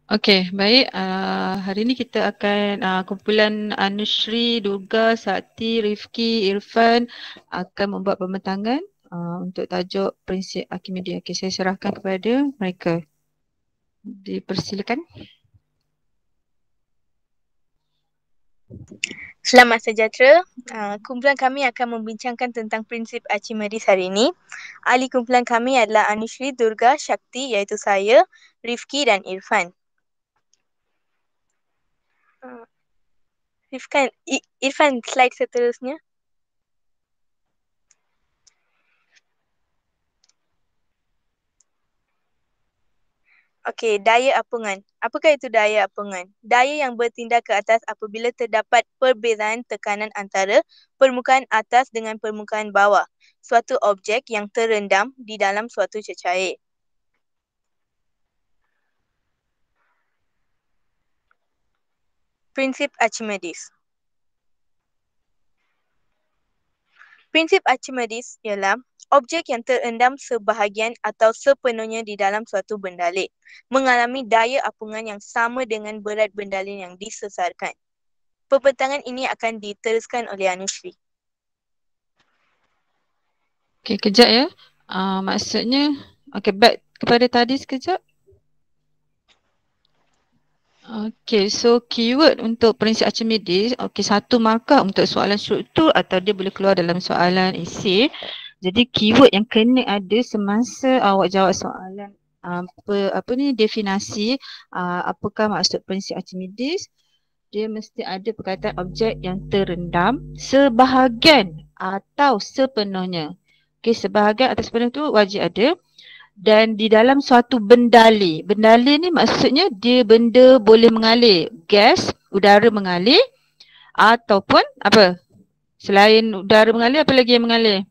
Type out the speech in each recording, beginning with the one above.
Okey, baik. Hari ini kita akan kumpulan Anushri, Durga, Sakti, Rifki, Irfan akan membuat pembentangan untuk tajuk prinsip Archimedes. Okey, saya serahkan kepada mereka. Dipersilakan. Selamat sejahtera. Kumpulan kami akan membincangkan tentang prinsip Archimedes hari ini. Ahli kumpulan kami adalah Anushri, Durga, Shakti iaitu saya, Rifki dan Irfan. Irfan, slide seterusnya. Okey, daya apungan. Apakah itu daya apungan? Daya yang bertindak ke atas apabila terdapat perbezaan tekanan antara permukaan atas dengan permukaan bawah suatu objek yang terendam di dalam suatu cecair. Prinsip Archimedes. Prinsip Archimedes ialah objek yang terendam sebahagian atau sepenuhnya di dalam suatu bendalek mengalami daya apungan yang sama dengan berat bendalek yang disesarkan. Pembentangan ini akan diteruskan oleh Anushri. Okey, kejap ya. Maksudnya, okey, back kepada tadi sekejap. Okey, so keyword untuk prinsip Archimedes, okey, satu markah untuk soalan struktur atau dia boleh keluar dalam soalan esei. Jadi keyword yang kena ada semasa awak jawab soalan definasi apakah maksud prinsip Archimedes, dia mesti ada perkataan objek yang terendam sebahagian atau sepenuhnya. Okey, sebahagian atau sepenuhnya tu wajib ada. Dan di dalam suatu bendalek. Bendalek ni maksudnya dia benda boleh mengalir. Gas, udara mengalir ataupun apa? Selain udara mengalir, apa lagi yang mengalir?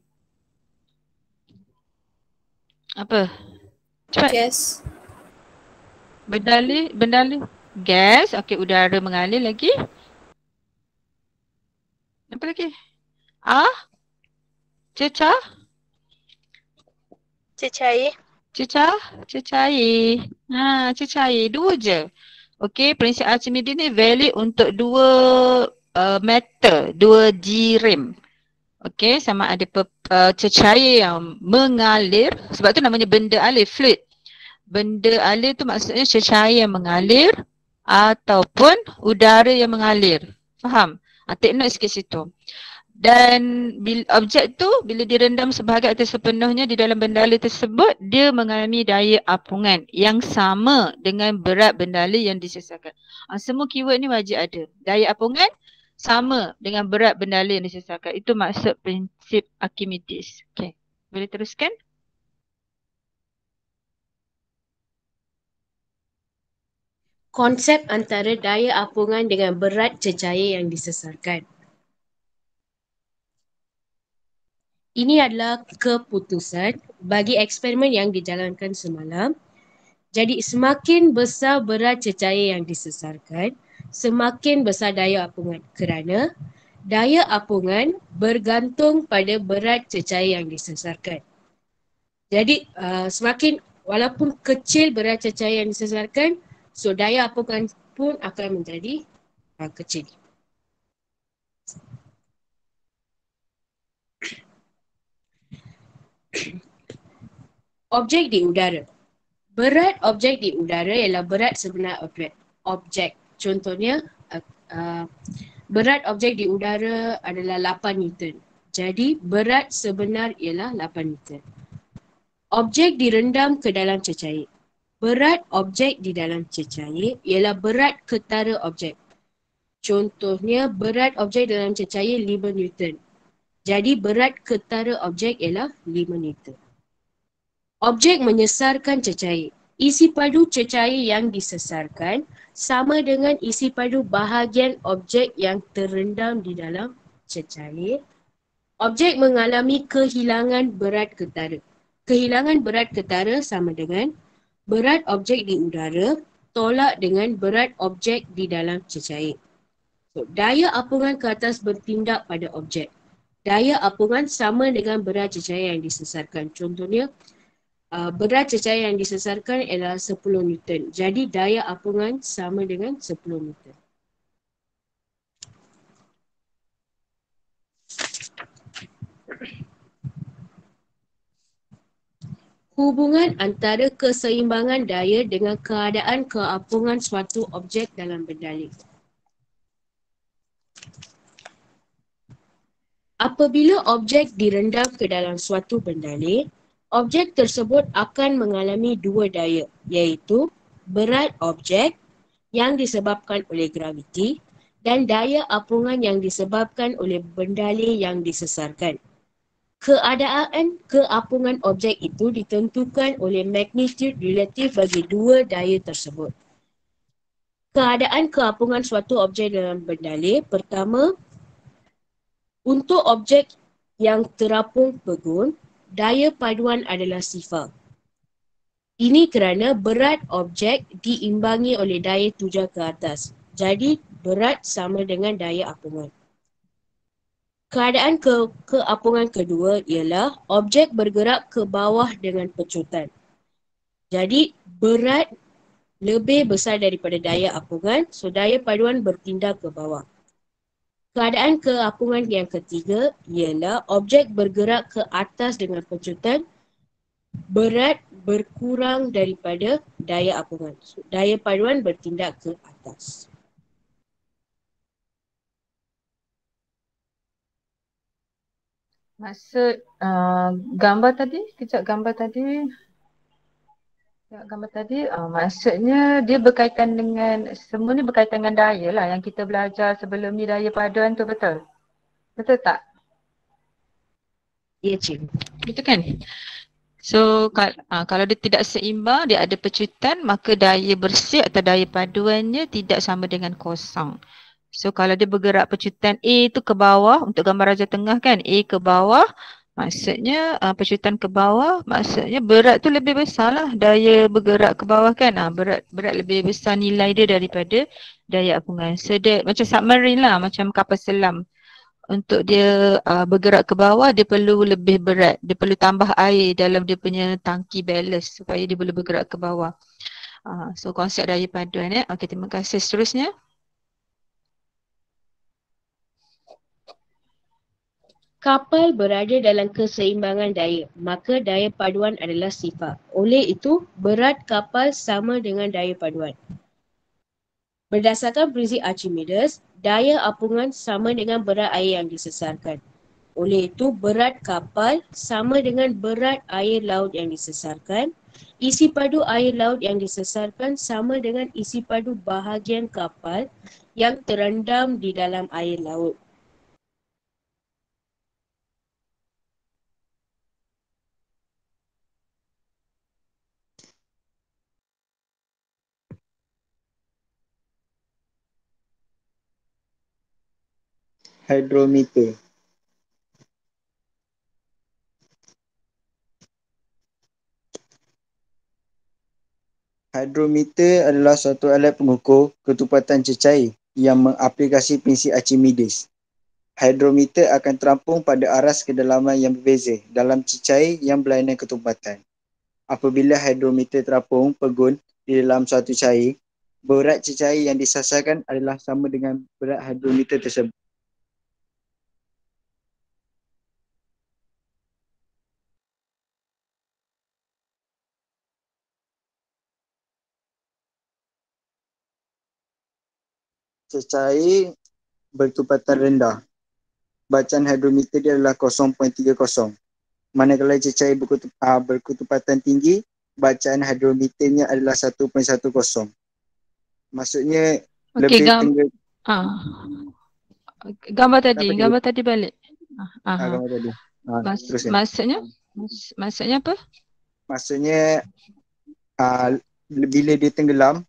Apa? Cepat. Gas. Bendalek. Gas, okey, udara mengalir lagi. Apa lagi? Cecair. Cecair. Cecair. Cecair. Dua je. Okey, prinsip Archimedes ni valid untuk dua matter, dua jirim. Okey, sama ada cecair yang mengalir, sebab tu namanya benda alir, fluid. Benda alir tu maksudnya cecair yang mengalir ataupun udara yang mengalir. Faham? Take note sikit situ. Dan objek tu bila direndam sebahagian atau sepenuhnya di dalam bendalek tersebut, dia mengalami daya apungan yang sama dengan berat bendalek yang disesarkan. Semua keyword ni wajib ada. Daya apungan sama dengan berat bendalek yang disesarkan. Itu maksud prinsip Archimedes. Okay. Boleh teruskan? Konsep antara daya apungan dengan berat cecair yang disesarkan. Ini adalah keputusan bagi eksperimen yang dijalankan semalam. Jadi semakin besar berat cecair yang disesarkan, semakin besar daya apungan kerana daya apungan bergantung pada berat cecair yang disesarkan. Jadi semakin walaupun kecil berat cecair yang disesarkan, so daya apungan pun akan menjadi kecil. Objek di udara. Berat objek di udara ialah berat sebenar objek. Contohnya, berat objek di udara adalah 8 Newton. Jadi, berat sebenar ialah 8 Newton. Objek direndam ke dalam cecair. Berat objek di dalam cecair ialah berat ketara objek. Contohnya, berat objek dalam cecair 5 Newton. Jadi, berat ketara objek ialah 5 Newton. Objek menyesarkan cecair. Isi padu cecair yang disesarkan sama dengan isi padu bahagian objek yang terendam di dalam cecair. Objek mengalami kehilangan berat ketara. Kehilangan berat ketara sama dengan berat objek di udara tolak dengan berat objek di dalam cecair. So, daya apungan ke atas bertindak pada objek. Daya apungan sama dengan berat cecair yang disesarkan. Contohnya, berat cecair yang disesarkan ialah 10 Newton. Jadi daya apungan sama dengan 10 Newton. Hubungan antara keseimbangan daya dengan keadaan keapungan suatu objek dalam berdalih. Apabila objek direndam ke dalam suatu berdalih, objek tersebut akan mengalami dua daya, iaitu berat objek yang disebabkan oleh graviti dan daya apungan yang disebabkan oleh berdalih yang disesarkan. Keadaan keapungan objek itu ditentukan oleh magnitude relatif bagi dua daya tersebut. Keadaan keapungan suatu objek dalam berdalih, pertama, untuk objek yang terapung pegun, daya paduan adalah sifar. Ini kerana berat objek diimbangi oleh daya tuja ke atas. Jadi, berat sama dengan daya apungan. Keadaan keapungan kedua ialah objek bergerak ke bawah dengan pecutan. Jadi, berat lebih besar daripada daya apungan, so daya paduan berpindah ke bawah. Keadaan keapungan yang ketiga ialah objek bergerak ke atas dengan pecutan, berat berkurang daripada daya apungan. So, daya paduan bertindak ke atas. Maksud gambar tadi, kejap gambar tadi. Gambar tadi, maksudnya dia berkaitan dengan, semua ni berkaitan dengan daya lah yang kita belajar sebelum ni, daya paduan tu, betul? Betul tak? Ya, cikgu. Betul kan? So kalau dia tidak seimbang, dia ada pecutan, maka daya bersih atau daya paduannya tidak sama dengan kosong. So kalau dia bergerak pecutan A tu ke bawah, untuk gambar raja tengah kan, A ke bawah, maksudnya pecutan ke bawah, maksudnya berat tu lebih besar lah, daya bergerak ke bawah kan, berat lebih besar nilai dia daripada daya apungan. So dia macam submarine lah, macam kapal selam. Untuk dia bergerak ke bawah, dia perlu lebih berat, dia perlu tambah air dalam dia punya tangki ballast supaya dia boleh bergerak ke bawah. So konsep daya paduan ya. Okey, terima kasih. Seterusnya. Kapal berada dalam keseimbangan daya, maka daya paduan adalah sifar. Oleh itu, berat kapal sama dengan daya paduan. Berdasarkan prinsip Archimedes, daya apungan sama dengan berat air yang disesarkan. Oleh itu, berat kapal sama dengan berat air laut yang disesarkan. Isi padu air laut yang disesarkan sama dengan isi padu bahagian kapal yang terendam di dalam air laut. Hydrometer. Hydrometer adalah suatu alat pengukur ketupatan cecair yang mengaplikasi prinsip Archimedes. Hydrometer akan terampung pada aras kedalaman yang berbeza dalam cecair yang berlainan ketupatan. Apabila hydrometer terapung pegun di dalam suatu cair, berat cecair yang disasarkan adalah sama dengan berat hydrometer tersebut. Cecair bertupatan rendah. Bacaan hydrometer dia adalah 0.30. Manakala cecair berkutupatan tinggi, bacaan hydrometernya adalah 1.10. Maksudnya Okey, lebih gambar tadi balik. gambar tadi. Teruskan. Maksudnya apa? Maksudnya bila dia tenggelam,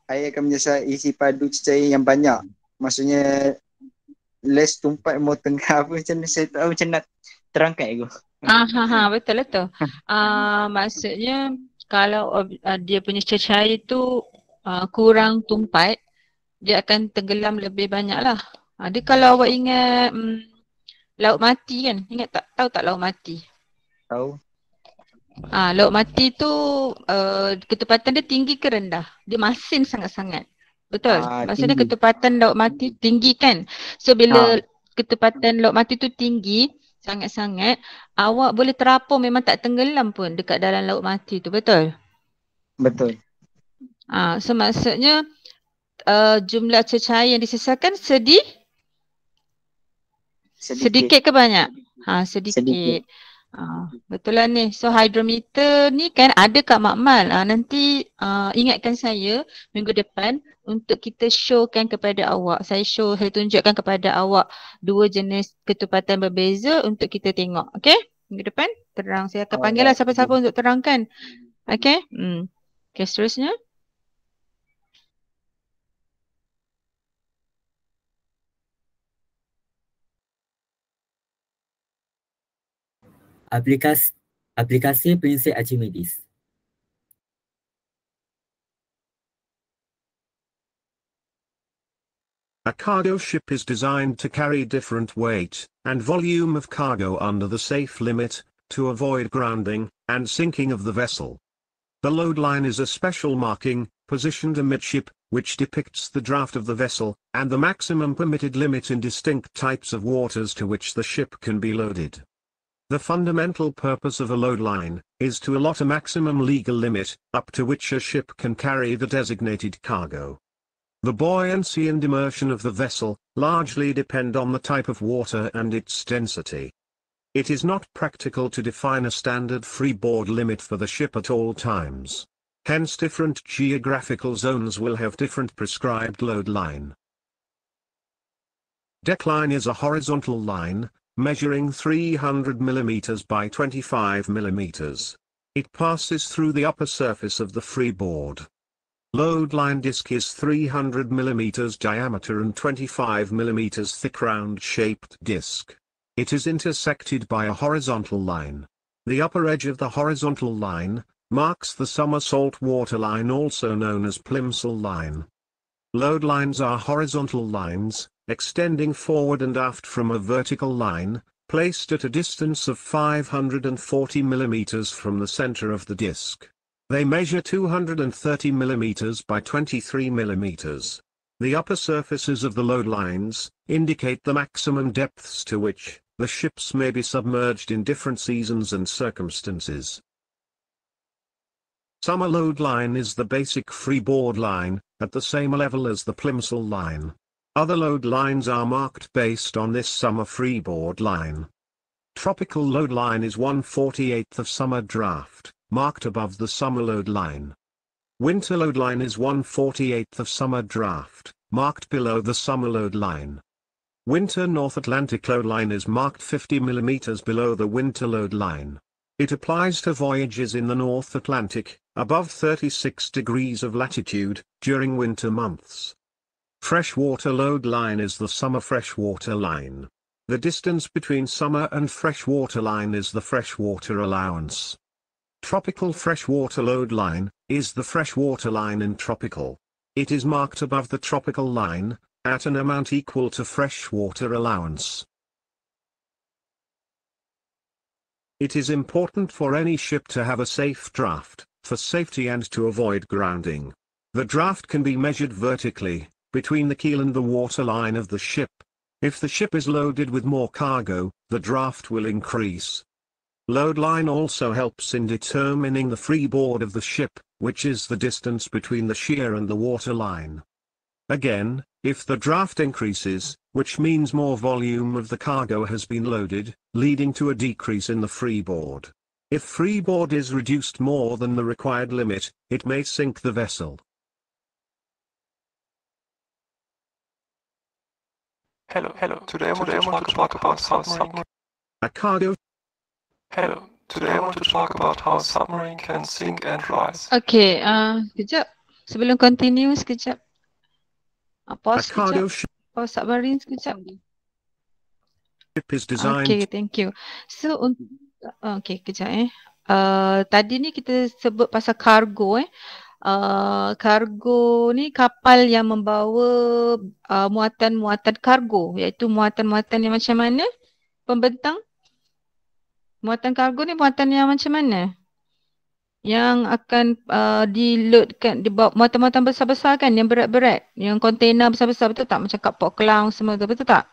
air akan menyesal isi padu cecair yang banyak. Maksudnya less tumpat more tengah apa macam ni, saya tak tahu macam nak terangkan aku. Betul. Maksudnya kalau dia punya cecair tu kurang tumpat, dia akan tenggelam lebih banyak lah. Dia kalau awak ingat Laut Mati kan, ingat tak? Tahu tak Laut Mati? Tahu. Laut mati tu ketepatan dia tinggi ke rendah? Dia masin sangat-sangat. Betul. Maksudnya Tinggi. ketepatan laut mati tinggi kan? So bila ketepatan laut mati tu tinggi sangat-sangat, awak boleh terapung memang tak tenggelam pun dekat dalam laut mati tu. Betul? Betul. So maksudnya jumlah cecair yang disesatkan sedikit ke banyak? Sedikit. Betul lah ni. So hydrometer ni kan ada kat Makmal. Nanti ingatkan saya minggu depan untuk kita showkan kepada awak. Saya tunjukkan kepada awak 2 jenis ketepatan berbeza untuk kita tengok. Okay? Minggu depan terang. Saya akan panggil lah siapa-siapa untuk terangkan. Okay? Okay, seterusnya. Aplikasi prinsip Archimedes. A cargo ship is designed to carry different weight and volume of cargo under the safe limit to avoid grounding and sinking of the vessel. The load line is a special marking positioned amidship which depicts the draft of the vessel and the maximum permitted limit in distinct types of waters to which the ship can be loaded. The fundamental purpose of a load line is to allot a maximum legal limit up to which a ship can carry the designated cargo. The buoyancy and immersion of the vessel largely depend on the type of water and its density. It is not practical to define a standard freeboard limit for the ship at all times. Hence different geographical zones will have different prescribed load line. Deck line is a horizontal line, measuring 300 mm by 25 mm. It passes through the upper surface of the freeboard. Load line disc is 300 mm diameter and 25 mm thick round-shaped disc. It is intersected by a horizontal line. The upper edge of the horizontal line marks the summer salt water line, also known as Plimsoll line. Load lines are horizontal lines, extending forward and aft from a vertical line, placed at a distance of 540 mm from the center of the disc. They measure 230 mm by 23 mm. The upper surfaces of the load lines indicate the maximum depths to which the ships may be submerged in different seasons and circumstances. Summer load line is the basic freeboard line, at the same level as the Plimsoll line. Other load lines are marked based on this summer freeboard line. Tropical load line is 1/48 of summer draft, marked above the summer load line. Winter load line is 1/48 of summer draft, marked below the summer load line. Winter North Atlantic load line is marked 50 mm below the winter load line. It applies to voyages in the North Atlantic, above 36 degrees of latitude, during winter months. Freshwater load line is the summer freshwater line. The distance between summer and freshwater line is the freshwater allowance. Tropical freshwater load line is the freshwater line in tropical. It is marked above the tropical line, at an amount equal to freshwater allowance. It is important for any ship to have a safe draft, for safety and to avoid grounding. The draft can be measured vertically, between the keel and the waterline of the ship. If the ship is loaded with more cargo, the draft will increase. Load line also helps in determining the freeboard of the ship, which is the distance between the shear and the waterline. Again, if the draft increases, which means more volume of the cargo has been loaded, leading to a decrease in the freeboard. If freeboard is reduced more than the required limit, it may sink the vessel. Hello. Today I want to talk about how submarine. A cargo. Hello. Today I want to talk about how submarine can sink and rise. Okay, sekejap. Sebelum continue sekejap. Pause A cargo sekejap. Pause submarine sekejap. Ship is designed. Okay, thank you. So, okay, kejap tadi ni kita sebut pasal kargo kargo ni kapal yang membawa muatan-muatan kargo, iaitu muatan-muatan yang macam mana? Pembentang? Muatan kargo ni muatan yang macam mana? yang akan di-loadkan, dibawa muatan-muatan besar-besar kan, yang berat-berat, yang kontainer besar-besar, betul tak? Macam kapal kelang semua tu, betul tak?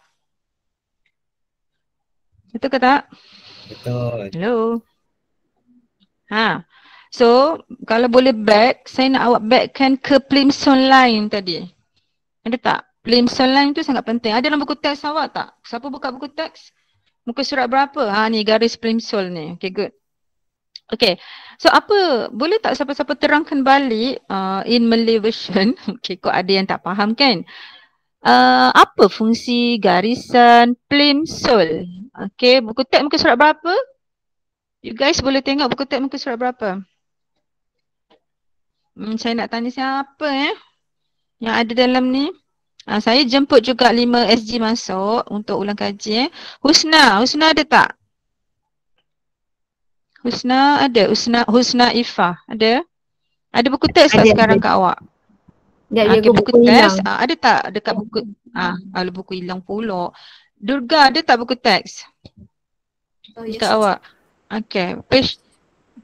Betul ke tak? Betul. Hello? Ha. So, kalau boleh back, saya nak awak backkan ke Plimsoll line tadi. Ada tak? Plimsoll line tu sangat penting. Ada dalam buku teks awak tak? Siapa buka buku teks? Muka surat berapa? Ha ni garis Plimsoll ni. Okay, good. Okay. So apa? Boleh tak siapa-siapa terangkan balik in Malay version? Okay, kok ada yang tak faham kan? Apa fungsi garisan Plimsoll? Okay, buku teks muka surat berapa? You guys boleh tengok buku teks muka surat berapa? Saya nak tanya siapa yang ada dalam ni. Saya jemput juga 5 SG masuk untuk ulang kaji. Husna ada tak? Husna ada. Husna Ifah ada? Ada buku teks tak sekarang kat awak? Okay, buku teks ada tak dekat buku? Kalau buku hilang pula. Durga ada tak buku teks? Dekat awak. Okay. Page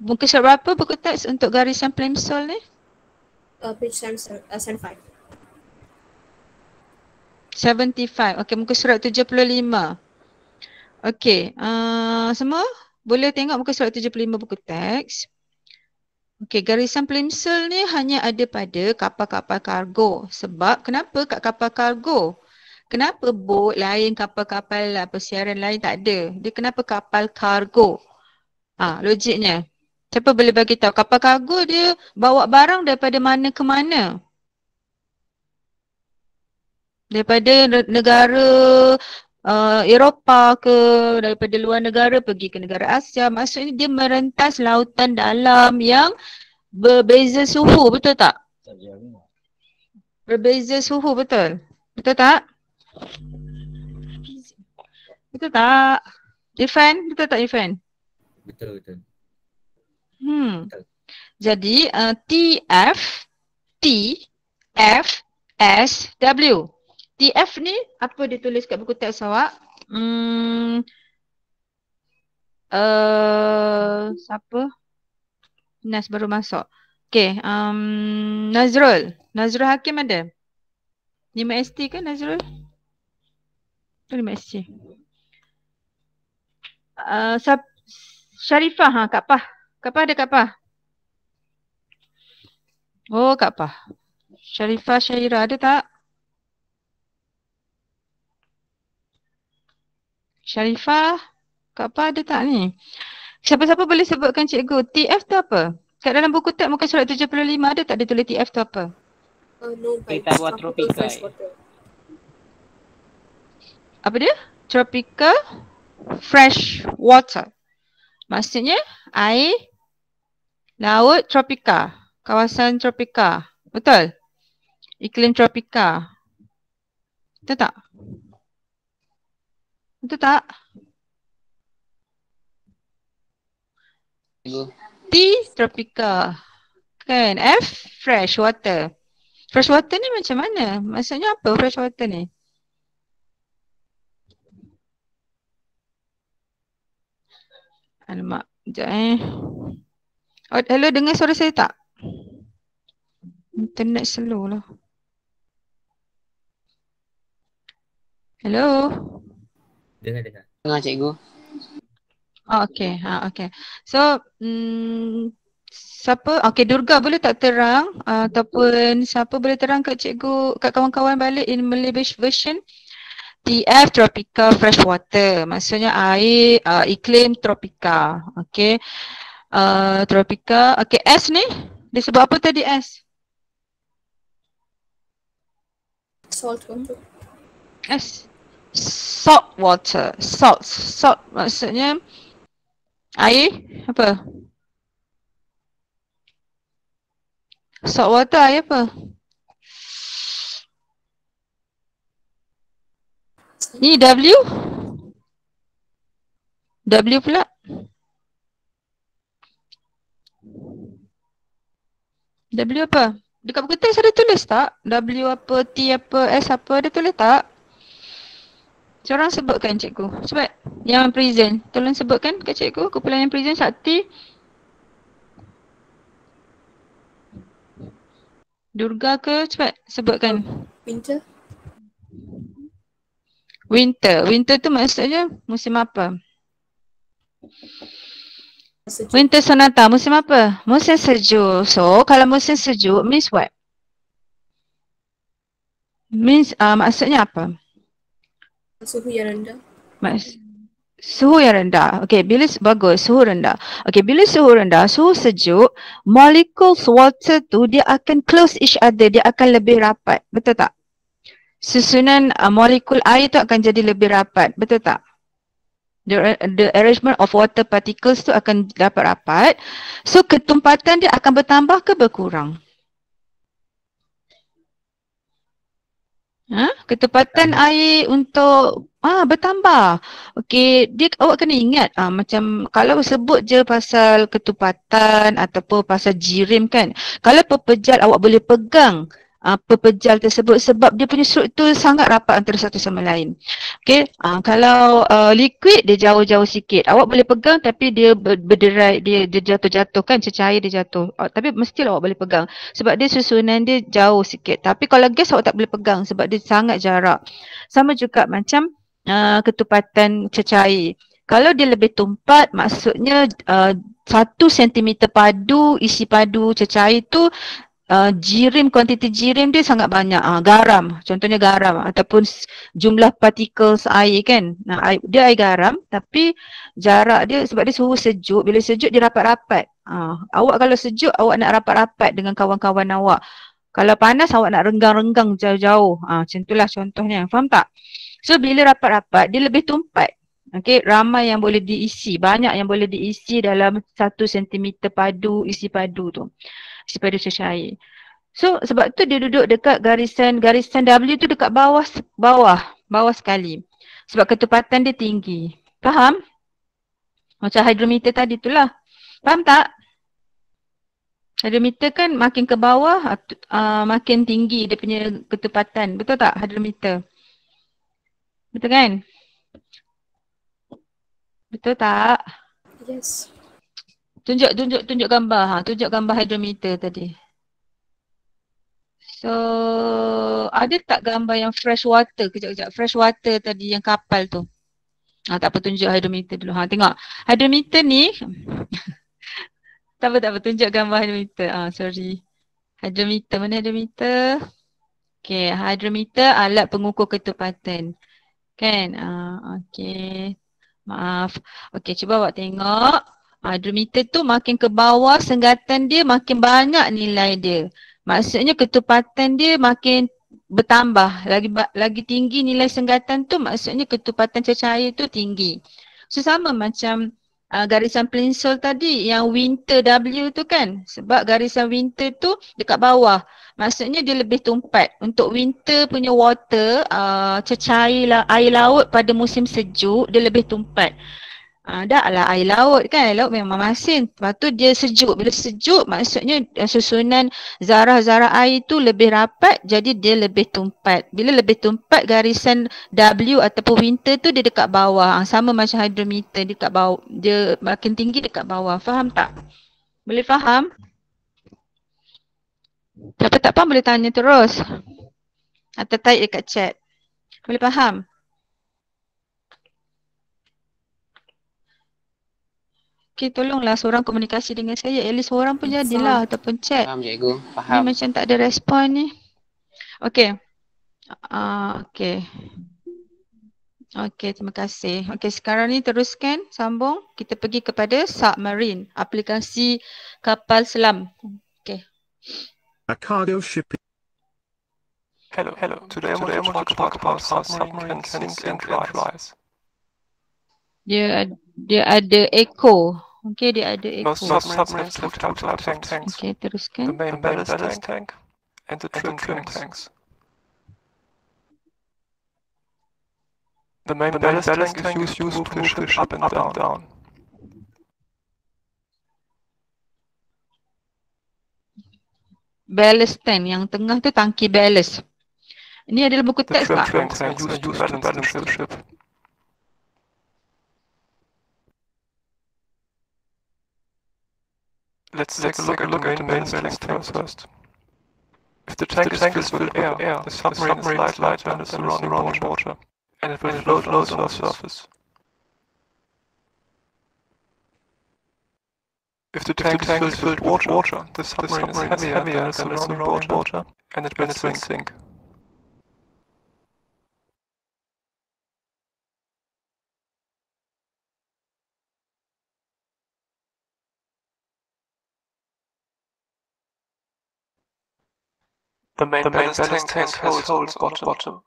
muka surat berapa buku teks untuk garisan Plimsoll ni? Page 75. 75. Okay, muka surat 75. Okay, semua boleh tengok muka surat 75 buku teks. Okay, garisan Plimsoll ni hanya ada pada kapal-kapal kargo. Sebab kenapa kat kapal kargo? Kenapa bot lain, kapal-kapal persiaran lain tak ada? Dia kenapa kapal kargo? Logiknya. Siapa boleh bagi tahu? Kapal kargo dia bawa barang daripada mana ke mana? Daripada negara Eropah ke, daripada luar negara pergi ke negara Asia. Maksudnya dia merentas lautan dalam yang berbeza suhu, betul tak? Berbeza suhu, betul? Betul tak? Betul tak? Irfan, betul tak Irfan? Betul. Jadi TF, T, F, S, W. TF ni apa dia tulis kat buku teks awak? Siapa? Nas baru masuk. Okay, Nazrul Hakim ada? 5ST ke Nazrul? 5ST. Syarifah, Kak Pah. Kak Pah ada Kak Pah? Oh, Kak Pah. Syarifah Syaira ada tak? Syarifah, Kak Pah ada tak ni? Siapa-siapa boleh sebutkan cikgu, TF tu apa? Kat dalam buku teks muka surat 75 ada tak dia tulis TF tu apa? Kita buat tropika. Apa dia? Tropical fresh water. Maksudnya air laut tropika. Kawasan tropika. Betul? Iklim tropika. Betul tak? Betul tak? T tropika. Kan? F fresh water. Fresh water ni macam mana? Maksudnya apa fresh water ni? Alamak, sekejap hello, dengar suara saya tak? Internet slow lah. Hello? Dengar. Dengar cikgu. Okay, okay. So, siapa? Okay, Durga boleh tak terang ataupun siapa boleh terang kat cikgu, kat kawan-kawan balik in Malay version? TF tropical fresh water. Maksudnya air iklim tropika. Okay. Tropika. Okay, S ni disebut apa tadi S? Salt water. S. Salt water. Salt maksudnya air apa? Salt water air apa? Ni W? W pula? W apa? Dekat buku teks ada tulis tak? W apa, T apa, S apa ada tulis tak? Seorang sebutkan cikgu. Cepat. Yang present. Tolong sebutkan kat cikgu. Kumpulan yang present Sakti. Durga ke? Cepat sebutkan. Winter. Winter. Winter tu maksudnya musim apa? Sejuk. Winter sonata musim apa? Musim sejuk. So kalau musim sejuk means what? Means maksudnya apa? Suhu yang rendah. Suhu yang rendah. Okey, bila bagus, suhu rendah. Okey, bila suhu rendah, suhu sejuk, molecules water tu dia akan close each other, dia akan lebih rapat. Betul tak? Susunan molekul air tu akan jadi lebih rapat. Betul tak? The arrangement of water particles tu akan dapat rapat. So ketumpatan dia akan bertambah ke berkurang? Ketepatan air untuk bertambah. Okey, awak kena ingat macam kalau sebut je pasal ketupatan ataupun pasal jirim kan. Kalau pepejal awak boleh pegang pepejal tersebut sebab dia punya struktur sangat rapat antara satu sama lain. Okey, kalau liquid dia jauh-jauh sikit. Awak boleh pegang tapi dia berderai, dia jatuh-jatuh kan, cecair dia jatuh. Tapi mestilah awak boleh pegang sebab dia susunan dia jauh sikit. Tapi kalau gas awak tak boleh pegang sebab dia sangat jarak. Sama juga macam ketupatan cecair. Kalau dia lebih tumpat maksudnya 1 sentimeter padu, isi padu cecair tu jirim, kuantiti jirim dia sangat banyak. Garam, contohnya garam ataupun jumlah particles air kan. Dia air garam tapi jarak dia sebab dia suhu sejuk, bila sejuk dia rapat-rapat. Awak kalau sejuk awak nak rapat-rapat dengan kawan-kawan awak. Kalau panas awak nak renggang-renggang jauh-jauh. Macam itulah contohnya. Faham tak? So bila rapat-rapat dia lebih tumpat. Okey, ramai yang boleh diisi, banyak yang boleh diisi dalam 1 sentimeter padu isi padu tu. Isi padu cecair. So sebab tu dia duduk dekat garisan W tu dekat bawah sekali. Sebab ketepatan dia tinggi. Faham? Macam hidrometer tadi tu lah. Faham tak? Hidrometer kan makin ke bawah makin tinggi dia punya ketepatan. Betul tak hidrometer? Betul kan? Betul tak? Yes. Tunjuk gambar. Tunjuk gambar hidrometer tadi. So ada tak gambar yang fresh water? Kejap. Fresh water tadi yang kapal tu. Tak apa, tunjuk hidrometer dulu. Tengok. Hidrometer ni tak apa, tunjuk gambar hidrometer. Sorry. Hidrometer, mana hidrometer? Okay, hidrometer alat pengukur ketepatan. Kan? Okay. Maaf. Okay, cuba awak tengok. Hidrometer tu makin ke bawah, senggatan dia makin banyak nilai dia. Maksudnya ketepatan dia makin bertambah. Lagi tinggi nilai senggatan tu maksudnya ketepatan cecair tu tinggi. So sama macam garisan peninsula tadi yang winter W tu kan. Sebab garisan winter tu dekat bawah. Maksudnya dia lebih tumpat. Untuk winter punya water, cecair air laut pada musim sejuk dia lebih tumpat. Dah lah air laut kan, air laut memang masin. Lepas tu dia sejuk. Bila sejuk maksudnya susunan zarah-zarah air tu lebih rapat jadi dia lebih tumpat. Bila lebih tumpat garisan W ataupun winter tu dia dekat bawah. Sama macam hidrometer dekat bawah. Dia makin tinggi dekat bawah. Faham tak? Boleh faham? Siapa tak faham boleh tanya terus. Atau type dekat chat. Boleh faham? Okay, tolonglah seorang komunikasi dengan saya. At least seorang pun jadilah ataupun chat. Faham cikgu, Ni faham. macam tak ada respon ni. Okay. Okay. Okay, terima kasih. Okay, sekarang ni teruskan, sambung. Kita pergi kepada submarine, aplikasi kapal selam. Okay. A cargo ship. Hello. Today I want to talk about how submarine can sink and rise. Dia ada echo. Okay, dia ada echo. Most submarines have two types of tanks. Okay, teruskan. The main ballast tank and the trim tanks. The main ballast tank is used to move the ship up and down. Ballast tank, yang tengah tu tangki ballast. Ini ada dalam buku The teks tak? trim tanks are used to balance the ship. Let's take a look at the main ballast tank first. If the tank is filled with air, the submarine is lighter than the surrounding water, and it will float on the surface. If the tank is filled with water, the submarine is heavier than the surrounding water, and it will sink. The main ballast tank has holes at the bottom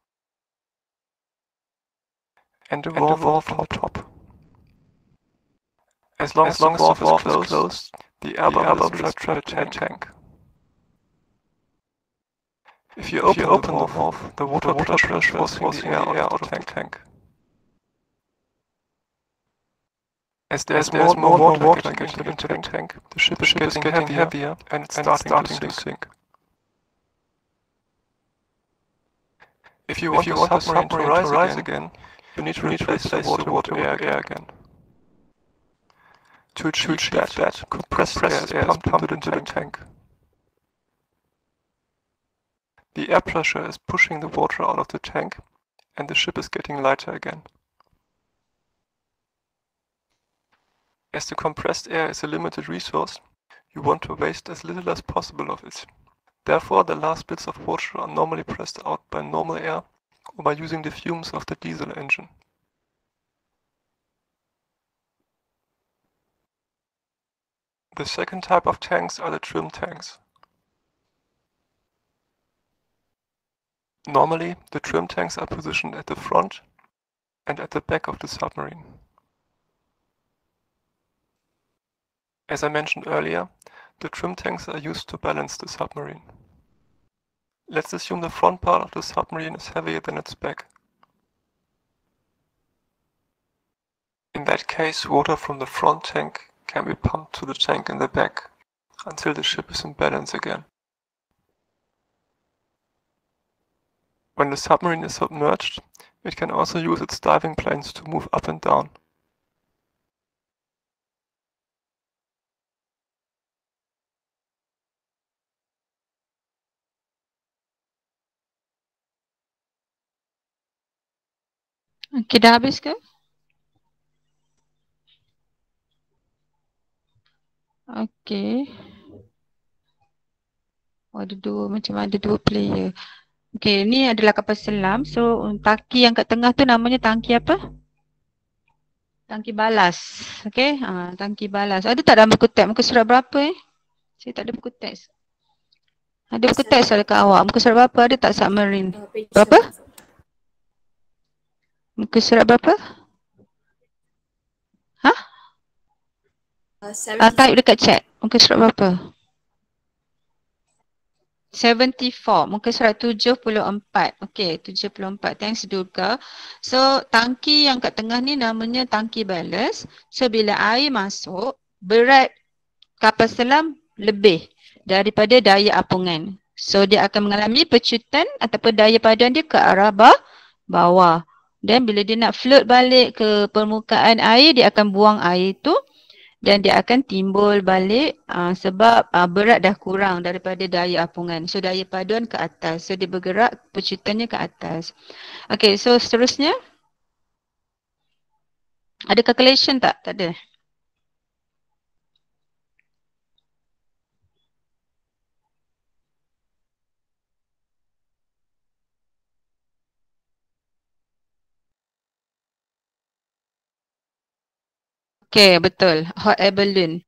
and a valve on the top. As long as the valve is closed, the air bubble will trap the tank. If you open the valve, the water pressure is forcing the air out of the tank. As there is more water getting into the tank, the ship is getting heavier and it's starting to sink. If you want the submarine to rise again, you need to replace the water with air again. To achieve that, compressed air is pumped into the tank. The air pressure is pushing the water out of the tank, and the ship is getting lighter again. As the compressed air is a limited resource, you want to waste as little as possible of it. Therefore, the last bits of water are normally pressed out by normal air or by using the fumes of the diesel engine. The second type of tanks are the trim tanks. Normally, the trim tanks are positioned at the front and at the back of the submarine. As I mentioned earlier, the trim tanks are used to balance the submarine. Let's assume the front part of the submarine is heavier than its back. In that case, water from the front tank can be pumped to the tank in the back until the ship is in balance again. When the submarine is submerged, it can also use its diving planes to move up and down. Okay, dah habis ke? Okay. Macam ada dua player. Okay, ni adalah kapal selam. So, tangki yang kat tengah tu namanya tangki apa? Tangki balas. Okay, tangki balas. Ada tak dalam buku teks? Muka surat berapa Saya tak ada buku teks. Ada buku teks ada kat awak. Muka surat berapa? Ada tak submarine? Berapa? Muka surat berapa? Hah? Type dekat chat. Muka surat berapa? 74. Muka surat 74. Okey, 74. Thanks Durga. So, tangki yang kat tengah ni namanya tangki ballast. So, bila air masuk, berat kapal selam lebih daripada daya apungan. So, dia akan mengalami pecutan ataupun daya padan dia ke arah bawah. Dan bila dia nak float balik ke permukaan air, dia akan buang air tu dan dia akan timbul balik sebab berat dah kurang daripada daya apungan. So daya paduan ke atas. So dia bergerak pecutannya ke atas. Okay, so seterusnya. Ada calculation tak? Tak ada. Okay, betul. Hot air balloon.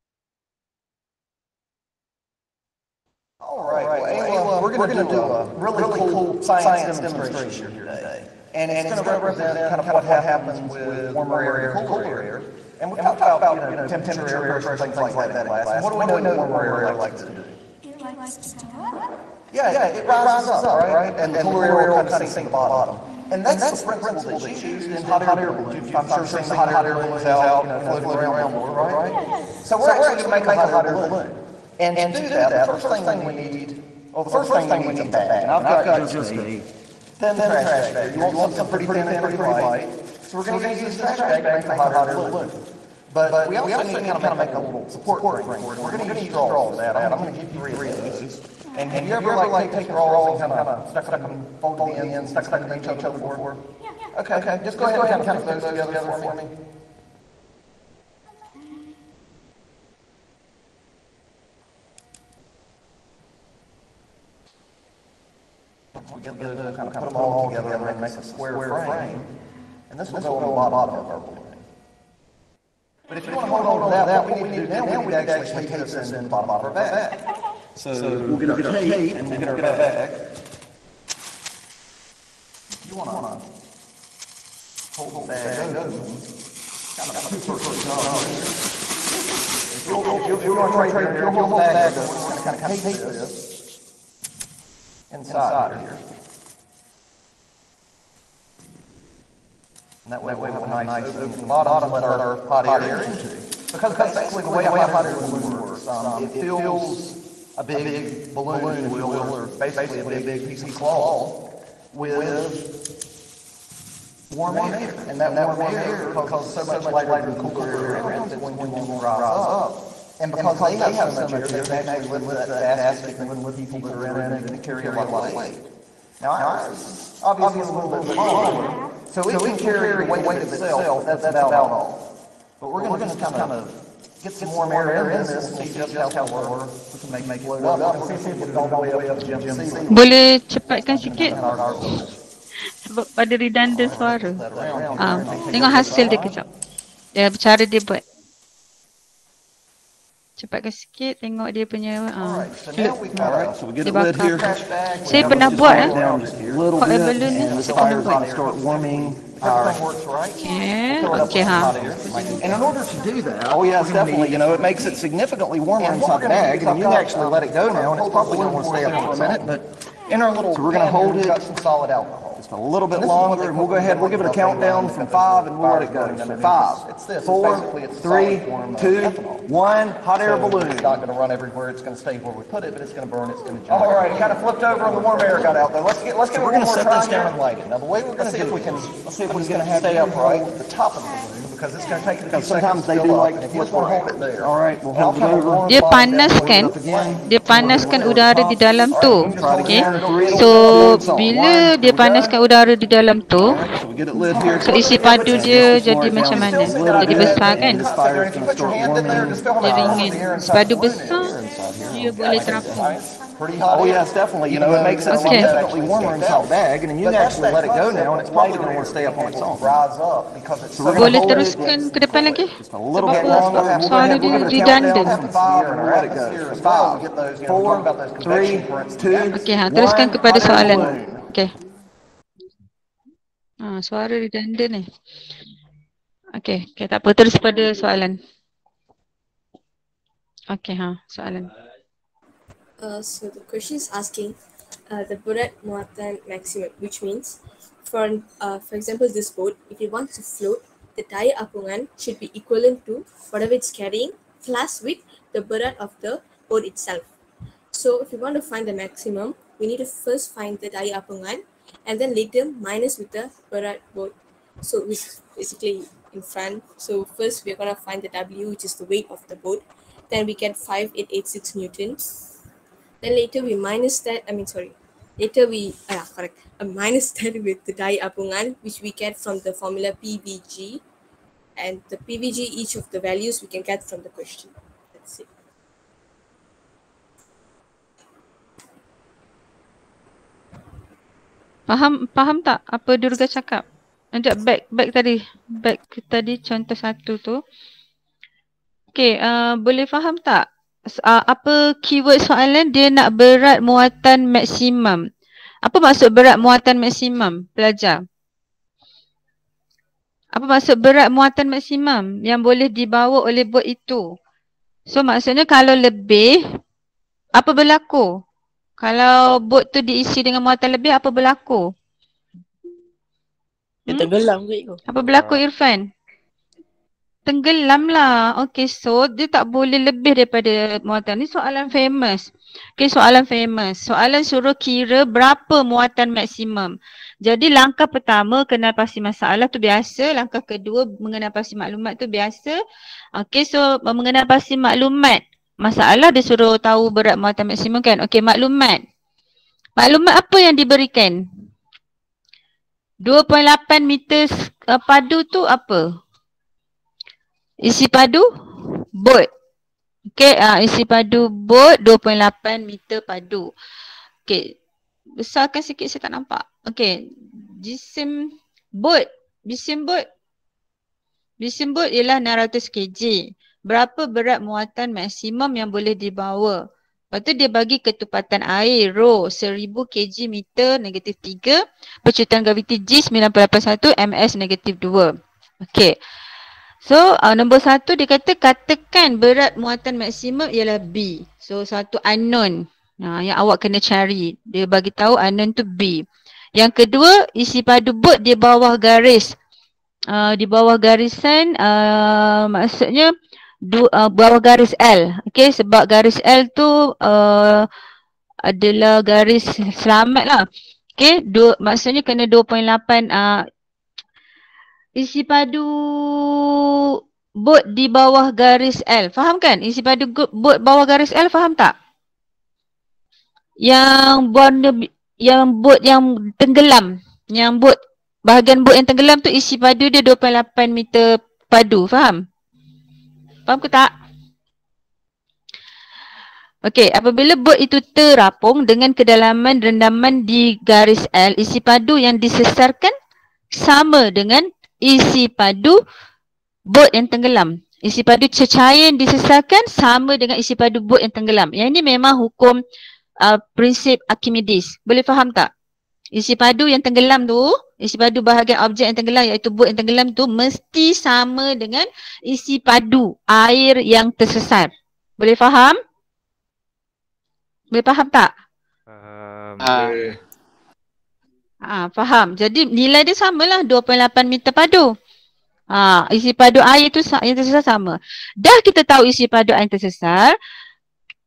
Alright, well, we're going to do a really cool science demonstration here today. And it's going to represent kind of what happens with warmer air and colder air. And we talked about, temperature, air pressure, things like that in class. And what do we know warmer air likes to do? It likes to go up. Yeah, it rises up, right? And colder air will kind of sink to the bottom. And that's the principle that's used in hot air balloons. I'm sure seeing the hot air balloons out, floating around more, right? So we're actually going to make a hot air balloon. And to do that, the first thing we need, the first thing we need is a bag. And I've got just a thin trash bag. You want something pretty thin and pretty light. So we're going to use this trash bag to make a hot air balloon. But we also need to kind of make a little support ring for it. We're going to use straw for that. I'm going to give you 3 of these. And have you ever like take your rolls and kind of stuck them, fold the ends, stuck them in each other before? Yeah. Okay. Just go ahead and kind of put those together for me. We get those, kind of put them all together and make a square frame. And this will go on the bottom of our balloon. But if you want to hold on to that, what we need to do now, we need to actually tape this in the bottom of our bag. So we'll get our tape and we'll get our bag. You want to hold the bag open, kind of two-person job. If you'll hold the bag open, we're just going to kind of tape this inside here. And that way we have a nice opening at the bottom to let our hot air into. Because basically the way a hot air balloon works, it fills a big balloon wheel, or basically a big piece of cloth, with warm air. And that warm air causes so much lighter and cooler air around it when you want to rise up. And because they have so much air, they can actually lift that basket and lift people that are in it and carry a lot of weight. Now ours, obviously, is a little bit smaller, so it can carry the weight of itself, that's about all. But we're going to kind of get some warm air in this and see just how far we can make it load up. We're going to see if we can go all the way up to Jim C. Boleh cepatkan sikit? Sebab pada redundant suara. Tengok hasil dia kejap. Cara dia buat. Cepatkan sikit, tengok dia punya Dia bakar. Saya pernah buat hot air balloon ni, saya pernah buat. Okay, And in order to do that, oh yes, definitely, it makes it significantly warmer inside the bag, and you can actually let it go now, and it's probably going to stay up for a minute, but in our little, so we're going to hold it, some solid alcohol. Just a little bit longer, and we'll go ahead, we'll give it a countdown from 5, and we'll let it go. 5, 4, 3, 2, 1, hot air balloon. It's not going to run everywhere, it's going to stay where we put it, but it's going to burn, it's going to jump. All right, it kind of flipped over and the warm air got out there. Let's get we're going to set this down and light it. Now the way we're going to do it, let's see if we can stay upright at the top of the balloon, because it's going to take a few seconds to fill up. If you just want to hold it there. All right, we'll hold it over. Dia panaskan udara di dalam tu. Okay. So bila dia panaskan udara di dalam tu, so isi padu dia jadi macam mana? Jadi besar kan? Dia ringin. Padu besar, dia boleh terapung. Oh yes, definitely. It makes it significantly warmer inside the bag, and you can actually let it go now, and it's probably going to want to stay up on its own. Boleh teruskan ke depan lagi? Sebab suara dia redundant. 5, 4, 3, 2. Okay, teruskan kepada soalan. Okay. Suara redundant ni. Okay, tak apa, terus pada soalan. Okay, soalan. So the question is asking the berat muatan maximum, which means for example this boat, if it wants to float, the daya apungan should be equivalent to whatever it's carrying plus with the berat of the boat itself. So if you want to find the maximum, we need to first find the daya apungan and then later minus with the berat boat. So it's basically in front. So first we're going to find the W, which is the weight of the boat. Then we get 5886 newtons. Then later we minus that, later we minus that with the daya apungan, which we get from the formula PVG, and the PVG, each of the values we can get from the question. That's it. Faham tak apa Durga cakap? Sekejap, back tadi contoh satu tu. Okay, boleh faham tak? Apa keyword soalan? Dia nak berat muatan maksimum. Apa maksud berat muatan maksimum, pelajar? Apa maksud berat muatan maksimum yang boleh dibawa oleh bot itu? So maksudnya kalau lebih, apa berlaku? Kalau bot tu diisi dengan muatan lebih, apa berlaku? Dia tenggelam ke? Apa berlaku, Irfan? Tenggelam lah. Okay, so dia tak boleh lebih daripada muatan. Ni soalan famous. Okay, soalan famous. Soalan suruh kira berapa muatan maksimum. Jadi langkah pertama kenal pasti masalah tu biasa. Langkah kedua mengenal pasti maklumat tu biasa. Okay, so mengenal pasti maklumat. masalah dia suruh tahu berat muatan maksimum kan. Okey, maklumat. Maklumat apa yang diberikan? 2.8 meter padu tu apa? Isi padu bot. Okey, isi padu bot 2.8 meter padu. Okey, besarkan sikit saya tak nampak. Okey, jisim bot. Jisim bot ialah 600 kg. Berapa berat muatan maksimum yang boleh dibawa? Lepas tu dia bagi ketupatan air rho 1000 kg meter negatif 3, percutan graviti G 981 ms negatif 2. Okey. So nombor 1 dia katakan berat muatan maksimum ialah B. So satu unknown yang awak kena cari. Dia bagi tahu unknown tu B. Yang kedua, isi padu bot di bawah garis. Di bawah garisan maksudnya bawah garis L. Okey, sebab garis L tu adalah garis selamat lah. Okey, maksudnya kena 2.8 isi padu bot di bawah garis L. Faham kan? Isi padu bot bawah garis L, faham tak? Yang bot yang tenggelam. Yang bot, bahagian bot yang tenggelam tu isi padu dia 2.8 meter padu. Faham? Faham ke tak? Okey, apabila bot itu terapung dengan kedalaman rendaman di garis L, isi padu yang disesarkan sama dengan isi padu bot yang tenggelam. Isi padu cecair yang disesarkan sama dengan isi padu bot yang tenggelam. Yang ini memang hukum prinsip Archimedes. Boleh faham tak? Isi padu yang tenggelam tu, isi padu bahagian objek yang tenggelam iaitu bot yang tenggelam tu mesti sama dengan isi padu air yang tersesar. Boleh faham? Boleh faham tak? Faham. Jadi nilai dia samalah 2.8 meter padu. Isi padu air tu yang tersesar sama. Dah kita tahu isi padu air yang tersesar,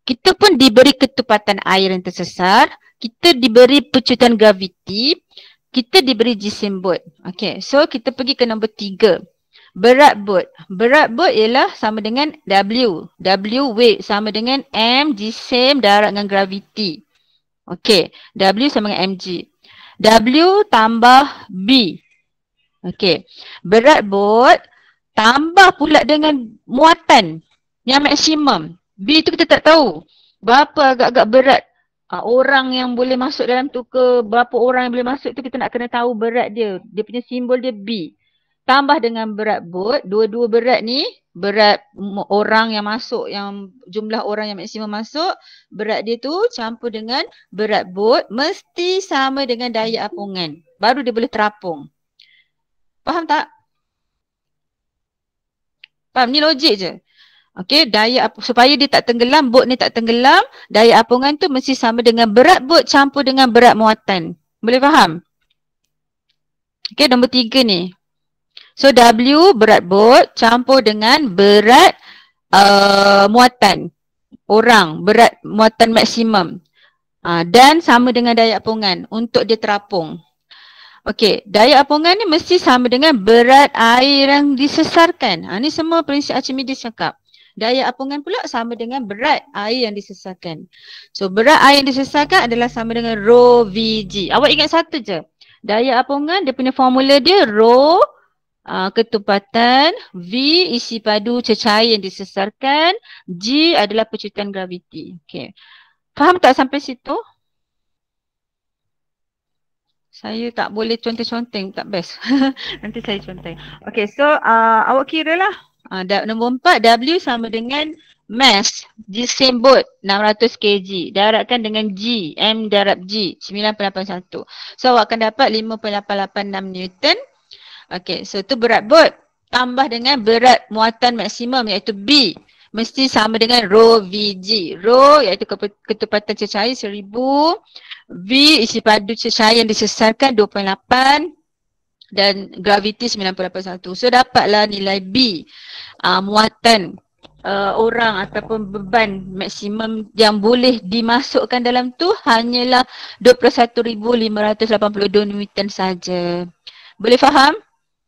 kita pun diberi ketupatan air yang tersesar, kita diberi pecutan graviti, kita diberi jisim bot. Okey, so kita pergi ke nombor 3. Berat bot. Berat bot ialah sama dengan W. W weight sama dengan M jisim darat dengan graviti. Okey, W sama dengan mg. W tambah B. Okey, berat bot tambah pula dengan muatan yang maksimum. B tu kita tak tahu berapa agak-agak berat orang yang boleh masuk dalam tu ke, berapa orang yang boleh masuk tu kita nak kena tahu berat dia. Dia punya simbol dia B. Tambah dengan berat bot, dua-dua berat ni, berat orang yang masuk, yang jumlah orang yang maksimum masuk, berat dia tu campur dengan berat bot mesti sama dengan daya apungan. Baru dia boleh terapung. Faham tak? Faham? Ni logik je. Okey, supaya dia tak tenggelam, bot ni tak tenggelam, daya apungan tu mesti sama dengan berat bot campur dengan berat muatan. Boleh faham? Okey, nombor 3 ni. So W berat bot campur dengan berat muatan orang, berat muatan maksimum. Dan sama dengan daya apungan untuk dia terapung. Okey, daya apungan ni mesti sama dengan berat air yang disesarkan. Ni semua prinsip Archimedes cakap. Daya apungan pula sama dengan berat air yang disesarkan. So berat air yang disesarkan adalah sama dengan rho Vg. Awak ingat satu je. Daya apungan dia punya formula dia rho ketupatan, V isi padu cecair yang disesarkan, G adalah pecutan graviti. Okey. Faham tak sampai situ? Saya tak boleh conteng-conteng, tak best. Nanti saya conteng. Okey, so awak kira lah. Nombor 4, W sama dengan mass jisim bot 600 kg. Daratkan dengan G, M darab G 9.81. So awak akan dapat 5.886 Newton. Okey, so tu berat bot tambah dengan berat muatan maksimum iaitu B. Mesti sama dengan rho Vg. Rho iaitu ketepatan cecair 1000. V isi padu cecair yang disesarkan 2.8 dan graviti 9.81. So dapatlah nilai B. Muatan orang ataupun beban maksimum yang boleh dimasukkan dalam tu hanyalah 21,582 Newton saja. Boleh faham?